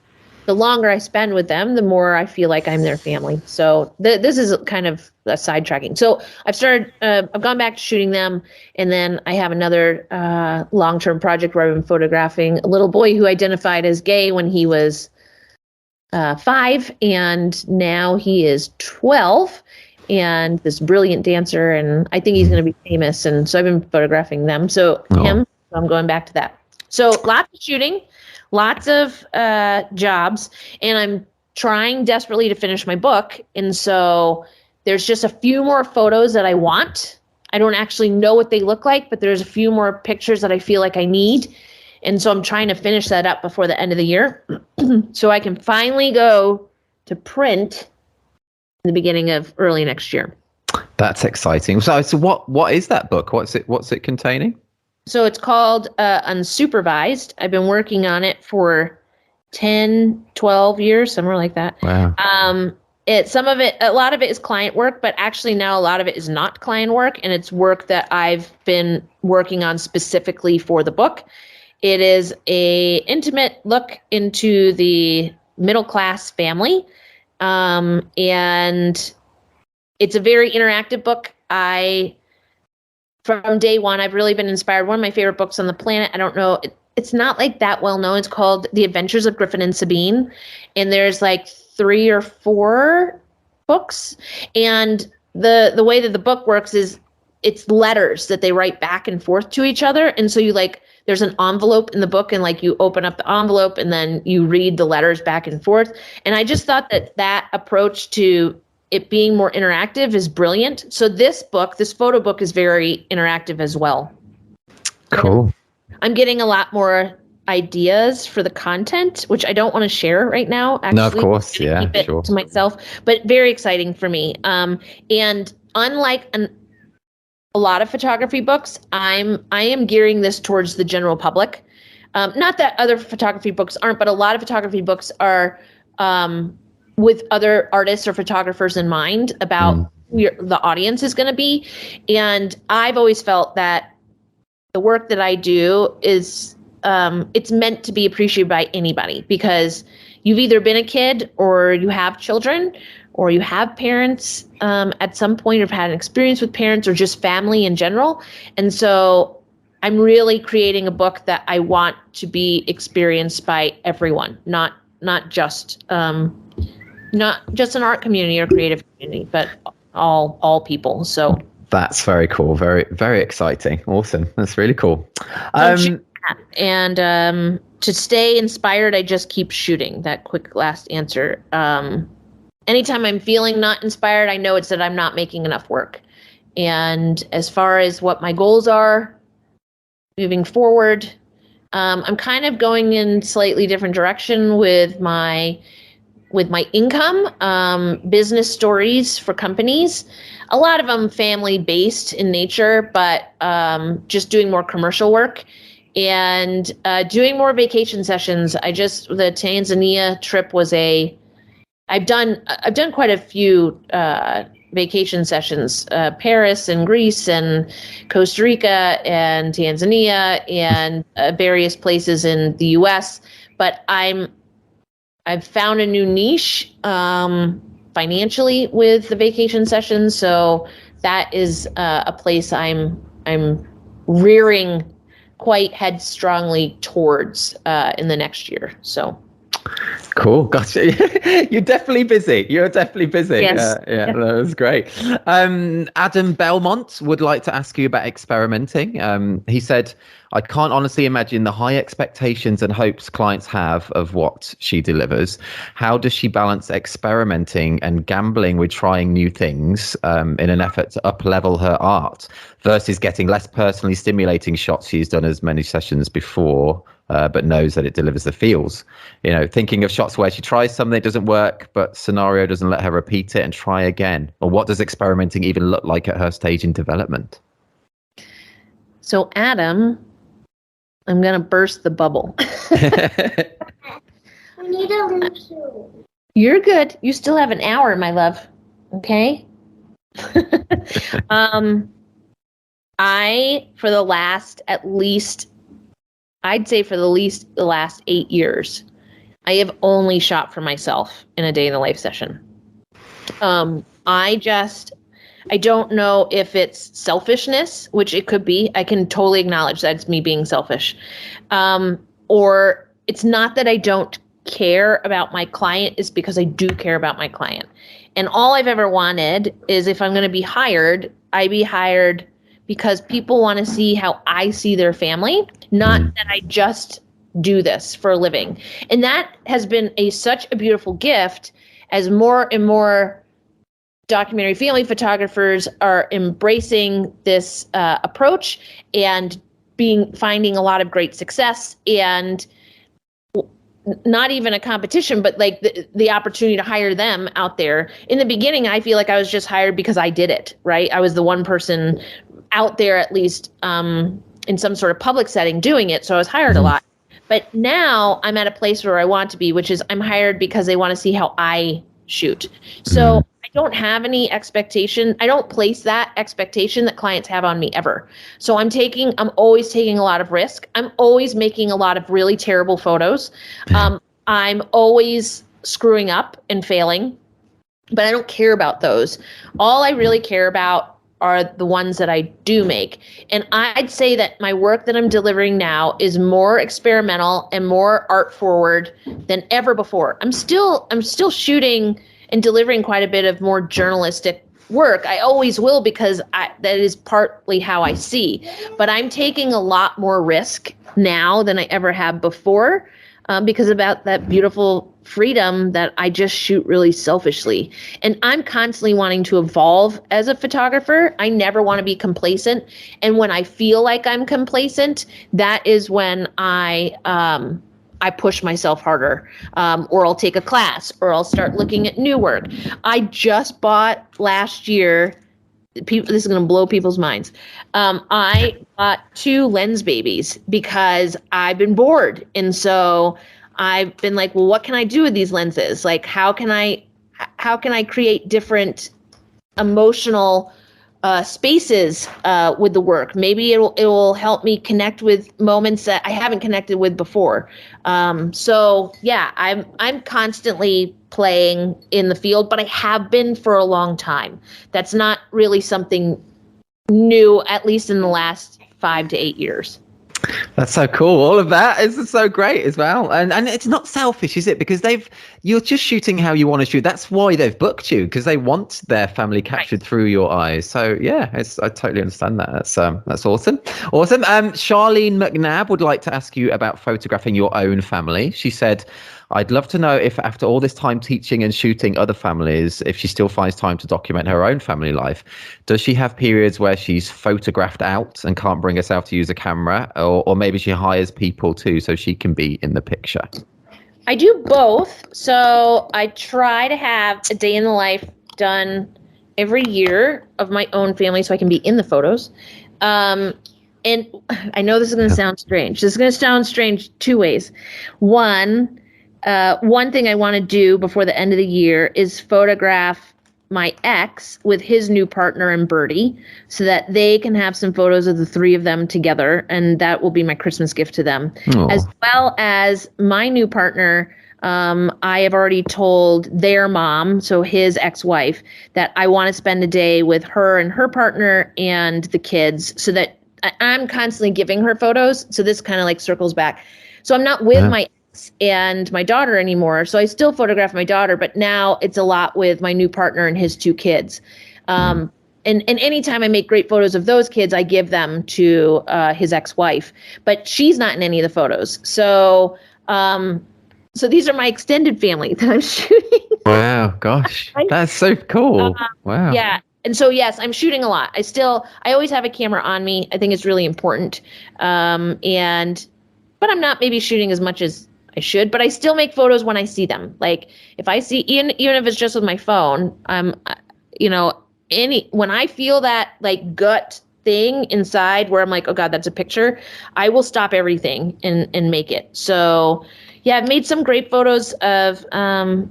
the longer I spend with them, the more I feel like I'm their family. So this is kind of a sidetracking. So I've gone back to shooting them. And then I have another long-term project where I've been photographing a little boy who identified as gay when he was 5, and now he is 12, and this brilliant dancer, and I think he's going to be famous. And so I've been photographing them. So I'm going back to that. So lots of shooting, lots of jobs, and I'm trying desperately to finish my book. And so there's just a few more photos that I want. I don't actually know what they look like, but there's a few more pictures that I feel like I need. And so I'm trying to finish that up before the end of the year so I can finally go to print in the beginning of early next year. That's exciting. So what is that book? What's it containing? So it's called Unsupervised. I've been working on it for 10, 12 years, somewhere like that. Wow. A lot of it is client work, but actually now a lot of it is not client work, and it's work that I've been working on specifically for the book. It is a intimate look into the middle class family, and it's a very interactive book. From day one, I've really been inspired. One of my favorite books on the planet. I don't know. It's not like that well known. It's called The Adventures of Griffin and Sabine, and there's like 3 or 4 books, and the way that the book works is it's letters that they write back and forth to each other. And so there's an envelope in the book, and like you open up the envelope and then you read the letters back and forth. And I just thought that approach to it being more interactive is brilliant. So this photo book is very interactive as well. Cool. I'm getting a lot more ideas for the content, which I don't want to share right now. Actually, no, of course. Yeah, keep it sure. to myself, but very exciting for me. And unlike a lot of photography books, I am gearing this towards the general public. Not that other photography books aren't, but a lot of photography books are with other artists or photographers in mind about who the audience is going to be. And I've always felt that the work that I do is it's meant to be appreciated by anybody, because you've either been a kid or you have children or you have parents at some point, or have had an experience with parents, or just family in general. And so I'm really creating a book that I want to be experienced by everyone, not just an art community or creative community, but all people. So that's very cool. Very, very exciting. Awesome. That's really cool. And to stay inspired, I just keep shooting. That quick last answer. Anytime I'm feeling not inspired, I know it's that I'm not making enough work. And as far as what my goals are moving forward, I'm kind of going in slightly different direction with my income, business stories for companies. A lot of them family based in nature, but just doing more commercial work and doing more vacation sessions. The Tanzania trip was I've done quite a few vacation sessions, Paris and Greece and Costa Rica and Tanzania and various places in the US. But I've found a new niche financially with the vacation sessions. So that is a place I'm rearing quite headstrongly towards in the next year. So. Cool. Gotcha. You're definitely busy. Yes. That was great. Adam Belmont would like to ask you about experimenting. He said, I can't honestly imagine the high expectations and hopes clients have of what she delivers. How does she balance experimenting and gambling with trying new things in an effort to up-level her art versus getting less personally stimulating shots? She's done as many sessions before, but knows that it delivers the feels. Thinking of shots where she tries something that doesn't work, but scenario doesn't let her repeat it and try again. Or what does experimenting even look like at her stage in development? So, Adam, I'm going to burst the bubble. We need a loop. You're good. You still have an hour, my love. Okay? For the last 8 years, I have only shot for myself in a day in the life session. I don't know if it's selfishness, which it could be. I can totally acknowledge that it's me being selfish. Or it's not that I don't care about my client, it's because I do care about my client. And all I've ever wanted is, if I'm going to be hired, I be hired because people want to see how I see their family, not that I just do this for a living. And that has been such a beautiful gift as more and more documentary family photographers are embracing this approach and finding a lot of great success, and not even a competition, but like the opportunity to hire them out there. In the beginning, I feel like I was just hired because I did it, right? I was the one person out there, at least in some sort of public setting, doing it. So I was hired a lot. But now I'm at a place where I want to be, which is I'm hired because they want to see how I shoot. So I don't have any expectation. I don't place that expectation that clients have on me ever. So I'm always taking a lot of risk. I'm always making a lot of really terrible photos. I'm always screwing up and failing, but I don't care about those. All I really care about are the ones that I do make. And I'd say that my work that I'm delivering now is more experimental and more art forward than ever before. I'm still shooting and delivering quite a bit of more journalistic work. I always will, because that is partly how I see. But I'm taking a lot more risk now than I ever have before, because about that beautiful freedom that I just shoot really selfishly. And I'm constantly wanting to evolve as a photographer. I never want to be complacent. And when I feel like I'm complacent, that is when I push myself harder, or I'll take a class, or I'll start looking at new work. I just bought last year, this is going to blow people's minds. I bought 2 lens babies because I've been bored. And so I've been like, well, what can I do with these lenses? Like, how can I create different emotional spaces with the work? Maybe it will help me connect with moments that I haven't connected with before. So yeah, I'm constantly playing in the field, but I have been for a long time. That's not really something new, at least in the last 5 to 8 years. That's so cool. All of that is so great as well. And it's not selfish, is it? Because you're just shooting how you want to shoot. That's why they've booked you, because they want their family captured through your eyes. So yeah, I totally understand that. That's awesome. Awesome. Charlene McNabb would like to ask you about photographing your own family. She said, I'd love to know if after all this time teaching and shooting other families, if she still finds time to document her own family life. Does she have periods where she's photographed out and can't bring herself to use a camera, or maybe she hires people too so she can be in the picture? I do both. So I try to have a day in the life done every year of my own family so I can be in the photos. And I know this is going to sound strange. This is going to sound strange 2 ways. One thing I want to do before the end of the year is photograph my ex with his new partner and Birdie, so that they can have some photos of the 3 of them together. And that will be my Christmas gift to them. Aww. As well as my new partner. I have already told their mom, so his ex-wife, that I want to spend a day with her and her partner and the kids, so that I'm constantly giving her photos. So this kind of like circles back. So I'm not with my and my daughter anymore. So I still photograph my daughter, but now it's a lot with my new partner and his 2 kids. And anytime I make great photos of those kids, I give them to his ex-wife, but she's not in any of the photos. So these are my extended family that I'm shooting. Wow, gosh, that's so cool. Wow. Yeah. And so, yes, I'm shooting a lot. I always have a camera on me. I think it's really important. But I'm not maybe shooting as much as I should, but I still make photos when I see them. Like if I see, even if it's just with my phone, when I feel that like gut thing inside where I'm like, oh God, that's a picture, I will stop everything and make it. So yeah, I've made some great photos of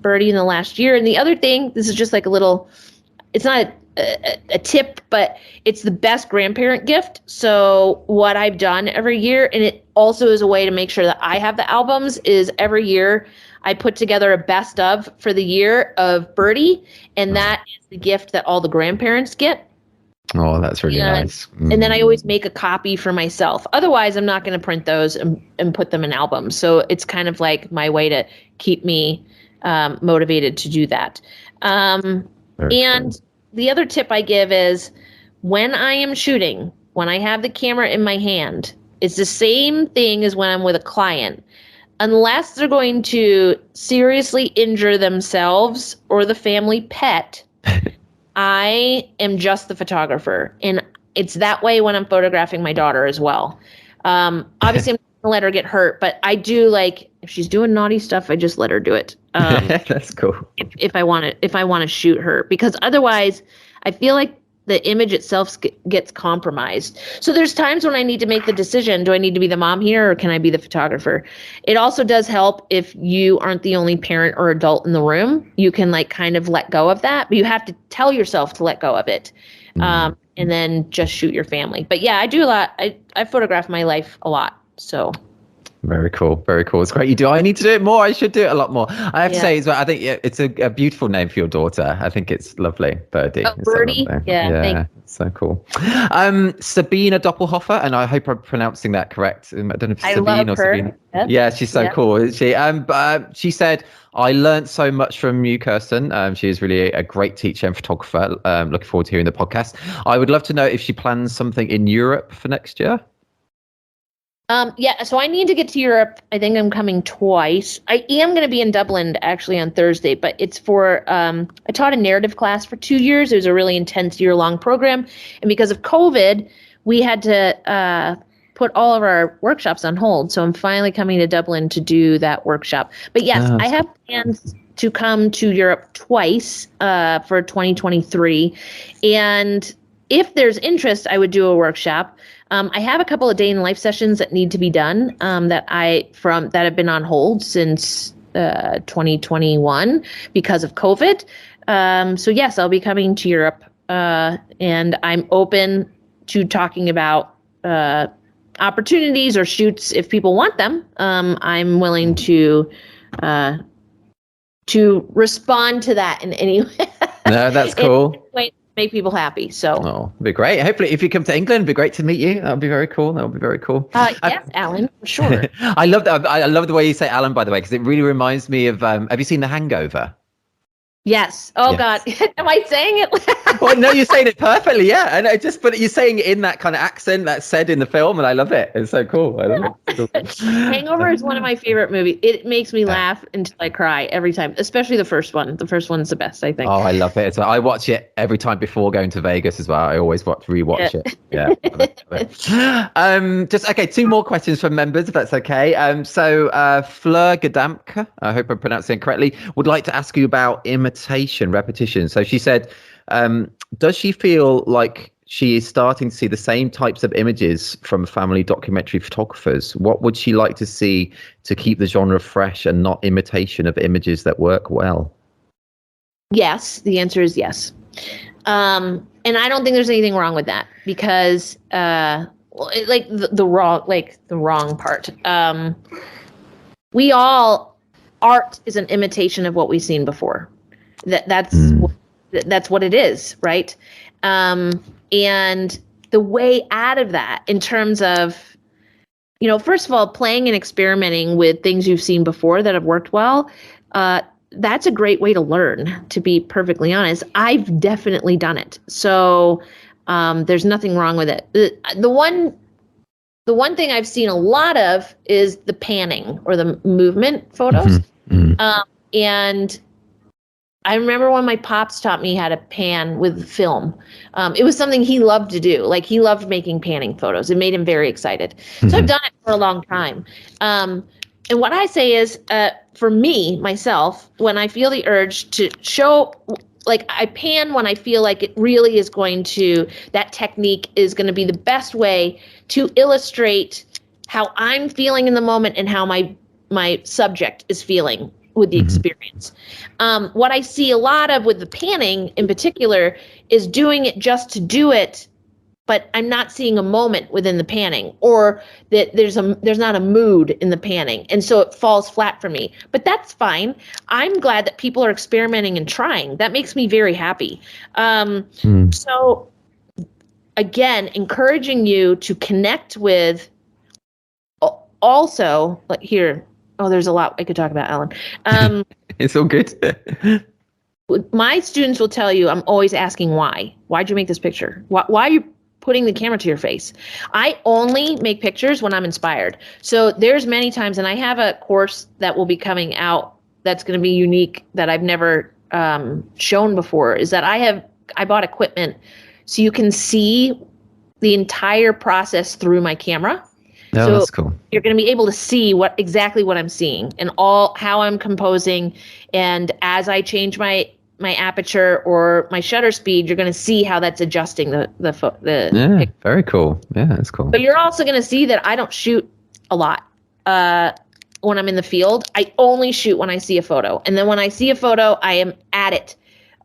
Birdie in the last year. And the other thing, this is just like a little, it's not a tip, but it's the best grandparent gift. So what I've done every year, and it also is a way to make sure that I have the albums, is every year I put together a best of for the year of Birdie, and that is the gift that all the grandparents get. Oh, that's really nice. And then I always make a copy for myself. Otherwise, I'm not going to print those and put them in albums. So it's kind of like my way to keep me motivated to do that. Cool. The other tip I give is when I am shooting, when I have the camera in my hand, it's the same thing as when I'm with a client. Unless they're going to seriously injure themselves or the family pet, I am just the photographer. And it's that way when I'm photographing my daughter as well. Obviously, I'm not going to let her get hurt, but I do, like, if she's doing naughty stuff, I just let her do it. That's cool. If I want to shoot her, because otherwise I feel like the image itself gets compromised. So there's times when I need to make the decision, do I need to be the mom here or can I be the photographer? It also does help if you aren't the only parent or adult in the room. You can like kind of let go of that, but you have to tell yourself to let go of it. And then just shoot your family. But yeah, I do a lot. I photograph my life a lot. So Very cool. Very cool. It's great. I need to do it more. I should do it a lot more. I have to say as well, I think it's a beautiful name for your daughter. I think it's lovely. Birdie. Oh, Birdie? Yeah. So cool. Sabina Doppelhofer, and I hope I'm pronouncing that correct. I don't know if it's Sabine or Sabina. Yep. Yeah, she's so cool, isn't she? She said, I learned so much from you, Kirsten. She is really a great teacher and photographer. Looking forward to hearing the podcast. I would love to know if she plans something in Europe for next year. So I need to get to Europe. I think I'm coming twice. I am going to be in Dublin actually on Thursday, but it's for, I taught a narrative class for 2 years. It was a really intense year-long program. And because of COVID, we had to put all of our workshops on hold. So I'm finally coming to Dublin to do that workshop. But yes, I have plans to come to Europe twice for 2023. And if there's interest, I would do a workshop. I have a couple of day in life sessions that need to be done that have been on hold since 2021 because of COVID. So yes, I'll be coming to Europe, and I'm open to talking about opportunities or shoots if people want them. I'm willing to respond to that in any way. No, that's cool. Make people happy. So it'd be great. Hopefully if you come to England, it'd be great to meet you. That would be very cool. Yes, Alan, for sure. I love that. I love the way you say Alan, by the way, because it really reminds me of have you seen The Hangover? Yes. Oh God. Am I saying it? Well, no, you're saying it perfectly. Yeah. And but you're saying it in that kind of accent that's said in the film. And I love it. It's so cool. I love it. Hangover is one of my favorite movies. It makes me laugh until I cry every time, especially the first one. The first one's the best, I think. Oh, I love it. So I watch it every time before going to Vegas as well. I always rewatch it. Yeah. Okay. 2 more questions from members, if that's okay. Fleur Gadamka, I hope I'm pronouncing it correctly, would like to ask you about repetition. So she said, does she feel like she is starting to see the same types of images from family documentary photographers? What would she like to see to keep the genre fresh and not imitation of images that work well? Yes, the answer is yes. And I don't think there's anything wrong with that because the wrong part. Art is an imitation of what we've seen before. That's what it is, right? And the way out of that, in terms of, first of all, playing and experimenting with things you've seen before that have worked well, that's a great way to learn, to be perfectly honest. I've definitely done it. So there's nothing wrong with it. The one thing I've seen a lot of is the panning or the movement photos. And I remember when my pops taught me how to pan with film. It was something he loved to do. Like, he loved making panning photos. It made him very excited. So I've done it for a long time. And what I say is, for me, myself, when I feel the urge to show, I pan when I feel like it really is that technique is going to be the best way to illustrate how I'm feeling in the moment and how my subject is feeling with the experience. What I see a lot of with the panning in particular is doing it just to do it, but I'm not seeing a moment within the panning, or that there's not a mood in the panning. And so it falls flat for me, but that's fine. I'm glad that people are experimenting and trying. That makes me very happy. So again, encouraging you to connect with also here. Oh, there's a lot I could talk about, Alan. It's all good. My students will tell you I'm always asking why. Why'd you make this picture? Why are you putting the camera to your face? I only make pictures when I'm inspired. So there's many times, and I have a course that will be coming out that's going to be unique that I've never shown before, is that I bought equipment so you can see the entire process through my camera. Oh, that's cool. You're going to be able to see exactly what I'm seeing and how I'm composing. And as I change my aperture or my shutter speed, you're going to see how that's adjusting the yeah, picture. Very cool. Yeah, that's cool. But you're also going to see that I don't shoot a lot when I'm in the field. I only shoot when I see a photo. And then when I see a photo, I am at it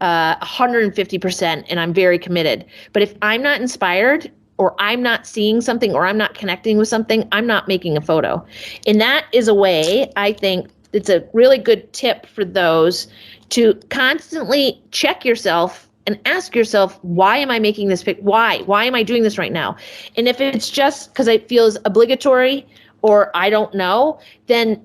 150%, and I'm very committed. But if I'm not inspired, or I'm not seeing something, or I'm not connecting with something, I'm not making a photo. And that is a way, I think, it's a really good tip for those to constantly check yourself and ask yourself, why am I making this pic? Why am I doing this right now? And if it's just because it feels obligatory or I don't know, then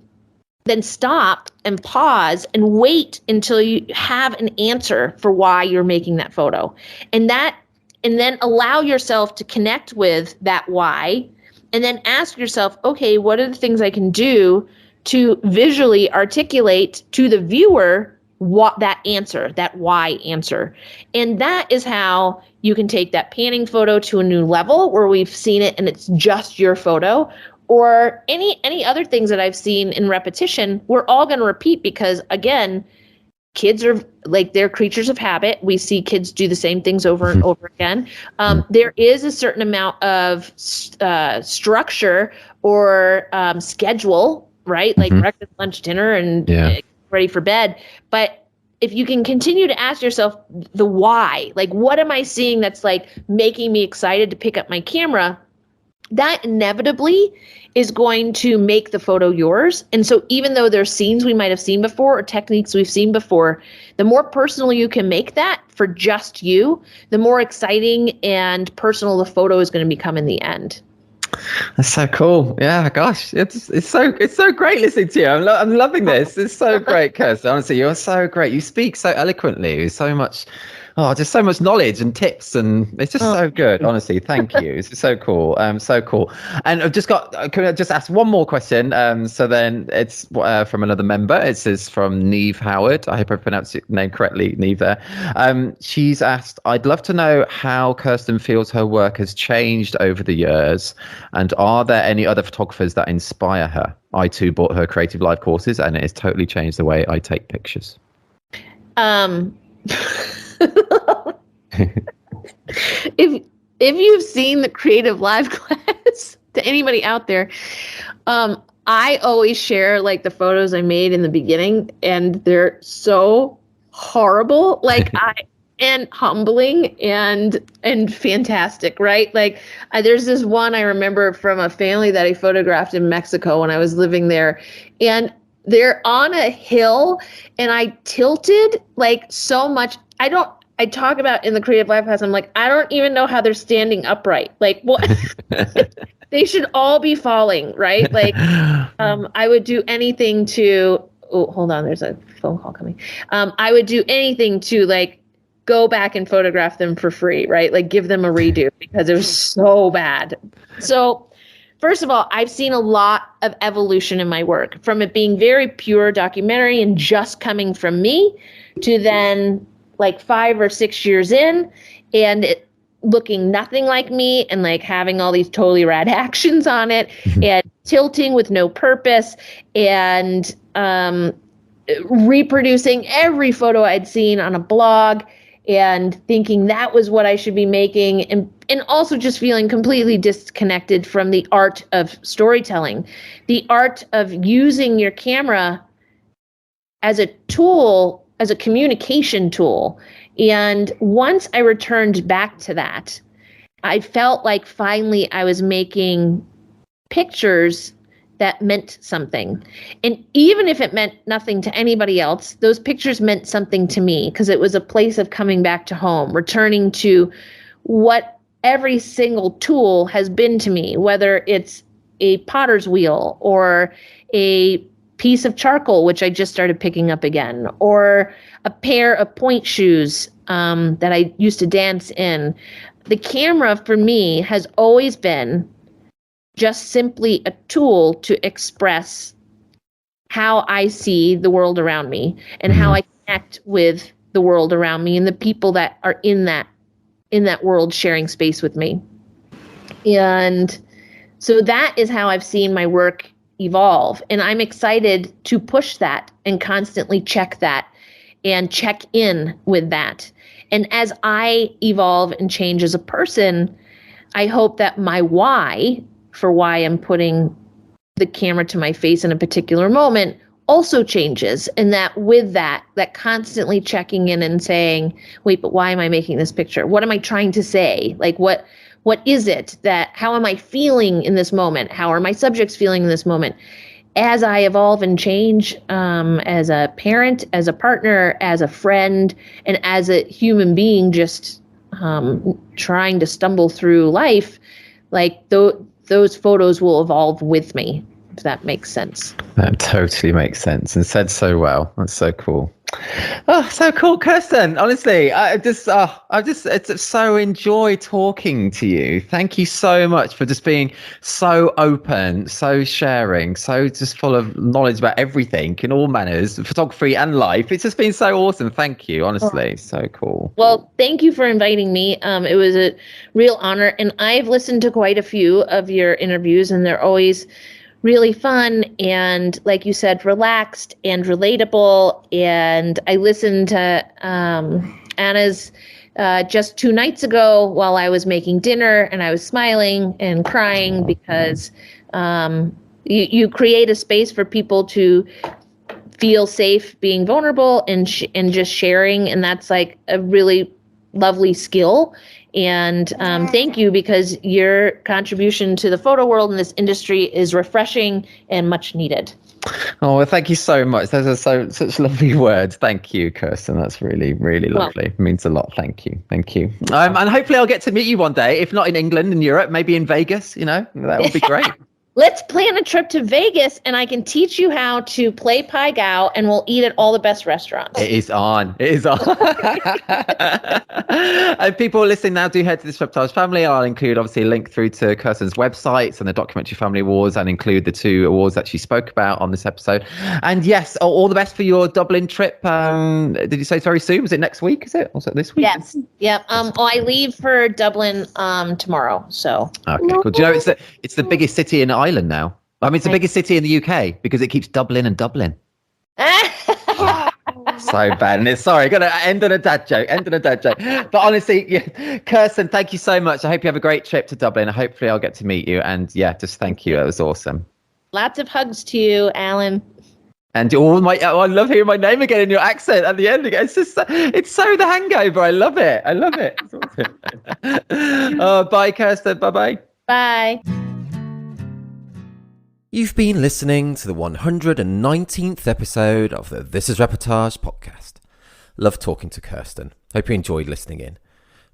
stop and pause and wait until you have an answer for why you're making that photo. And then allow yourself to connect with that why, and then ask yourself, okay, what are the things I can do to visually articulate to the viewer what that answer, that why answer. And that is how you can take that panning photo to a new level where we've seen it and it's just your photo, or any other things that I've seen in repetition. We're all going to repeat because, again, kids are like, they're creatures of habit. We see kids do the same things over and over again. There is a certain amount of structure or schedule, right? Like breakfast, lunch, dinner, and ready for bed. But if you can continue to ask yourself the why, like, what am I seeing that's like making me excited to pick up my camera? That inevitably is going to make the photo yours. And so even though there's scenes we might have seen before or techniques we've seen before, the more personal you can make that for just you, the more exciting and personal the photo is going to become in the end. That's so cool. Yeah, gosh, it's so great listening to you. I'm loving this. It's so great, Kirsten. Honestly, you're so great. You speak so eloquently. With so much, just so much knowledge and tips, and it's just so good. Honestly, thank you. It's so cool. So cool. And I've just got. Can I just ask one more question? So then it's from another member. It says from Neve Howard. I hope I pronounced your name correctly, Neve. There. She's asked, I'd love to know how Kirsten feels her work has changed over the years. And are there any other photographers that inspire her? I too bought her Creative Life courses, and it has totally changed the way I take pictures. If you've seen the Creative Live class, to anybody out there, I always share like the photos I made in the beginning, and they're so horrible. Like and humbling and fantastic, right? Like there's this one I remember from a family that I photographed in Mexico when I was living there, and they're on a hill, and I tilted like so much. I talk about in the Creative Life class, I'm like, I don't even know how they're standing upright. Like, what? They should all be falling, right? Like, I would do anything to, oh, hold on, there's a phone call coming. I would do anything to like go back and photograph them for free, right? Like give them a redo because it was so bad. So first of all, I've seen a lot of evolution in my work, from it being very pure documentary and just coming from me to then like 5 or 6 years in and it looking nothing like me and like having all these totally rad actions on it and tilting with no purpose and reproducing every photo I'd seen on a blog and thinking that was what I should be making, and also just feeling completely disconnected from the art of storytelling, the art of using your camera as a tool, as a communication tool. And once I returned back to that, I felt like finally I was making pictures that meant something. And even if it meant nothing to anybody else, those pictures meant something to me because it was a place of coming back to home, returning to what every single tool has been to me, whether it's a potter's wheel or a piece of charcoal, which I just started picking up again, or a pair of point shoes that I used to dance in. The camera for me has always been just simply a tool to express how I see the world around me and how I connect with the world around me and the people that are in that world sharing space with me. And so that is how I've seen my work evolve. And I'm excited to push that and constantly check that and check in with that. And as I evolve and change as a person, I hope that my why for why I'm putting the camera to my face in a particular moment also changes. And that with that constantly checking in and saying, wait, but why am I making this picture? What am I trying to say? Like what what is it that, how am I feeling in this moment? How are my subjects feeling in this moment? As I evolve and change, as a parent, as a partner, as a friend, and as a human being, just trying to stumble through life, like those photos will evolve with me, if that makes sense. That totally makes sense and said so well. That's so cool. Oh, so cool, Kirsten. Honestly, it's so enjoy talking to you. Thank you so much for just being so open, so sharing, so just full of knowledge about everything in all manners, photography and life. It's just been so awesome. Thank you. Honestly, so cool. Well, thank you for inviting me. It was a real honor, and I've listened to quite a few of your interviews, and they're always really fun and, like you said, relaxed and relatable. And I listened to Anna's just 2 nights ago while I was making dinner, and I was smiling and crying because you create a space for people to feel safe being vulnerable and just sharing, and that's like a really lovely skill. And thank you, because your contribution to the photo world in this industry is refreshing and much needed. Oh, well, thank you so much. Those are such lovely words. Thank you, Kirsten. That's really, really lovely. It means a lot. Thank you. Thank you. And hopefully I'll get to meet you one day, if not in England, in Europe, maybe in Vegas, that would be great. Let's plan a trip to Vegas, and I can teach you how to play Pai Gow, and we'll eat at all the best restaurants. It is on. And people listening now, do head to this Reportage family. I'll include, obviously, a link through to Kirsten's websites and the Documentary Family Awards, and include the 2 awards that she spoke about on this episode. And yes, all the best for your Dublin trip. Did you say it's very soon? Was it next week? Is it? Was it this week? Yes. Yep. I leave for Dublin tomorrow. So. Okay. Cool. Do you know it's the biggest city in Ireland now? I mean, it's the biggest city in the UK because it keeps doubling and doubling. So bad. And sorry, got to end on a dad joke. But honestly, yeah, Kirsten, thank you so much. I hope you have a great trip to Dublin. Hopefully I'll get to meet you. And yeah, just thank you. It was awesome. Lots of hugs to you, Alan. And I love hearing my name again in your accent at the end. It's just, it's so the hangover. I love it. It's awesome. Bye, Kirsten. Bye-bye. Bye. You've been listening to the 119th episode of the This Is Reportage podcast. Love talking to Kirsten. Hope you enjoyed listening in.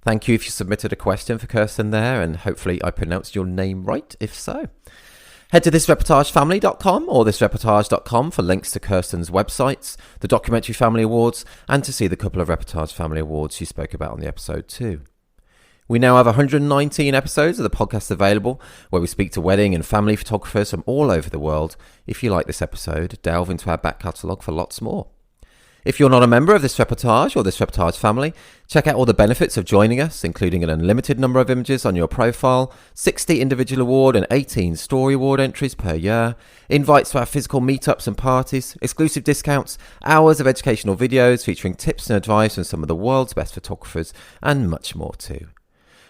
Thank you if you submitted a question for Kirsten there, and hopefully I pronounced your name right, if so. Head to thisreportagefamily.com or thisreportage.com for links to Kirsten's websites, the Documentary Family Awards, and to see the couple of Reportage Family Awards she spoke about on the episode too. We now have 119 episodes of the podcast available, where we speak to wedding and family photographers from all over the world. If you like this episode, delve into our back catalogue for lots more. If you're not a member of This Reportage or This Reportage family, check out all the benefits of joining us, including an unlimited number of images on your profile, 60 individual award and 18 story award entries per year, invites to our physical meetups and parties, exclusive discounts, hours of educational videos featuring tips and advice from some of the world's best photographers, and much more too.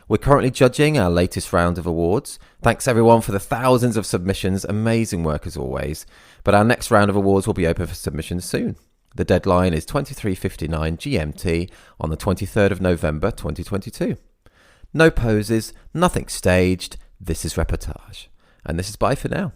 We're currently judging our latest round of awards. Thanks everyone for the thousands of submissions. Amazing work as always. But our next round of awards will be open for submissions soon. The deadline is 23:59 GMT on the 23rd of November 2022. No poses, nothing staged. This is Reportage. And this is bye for now.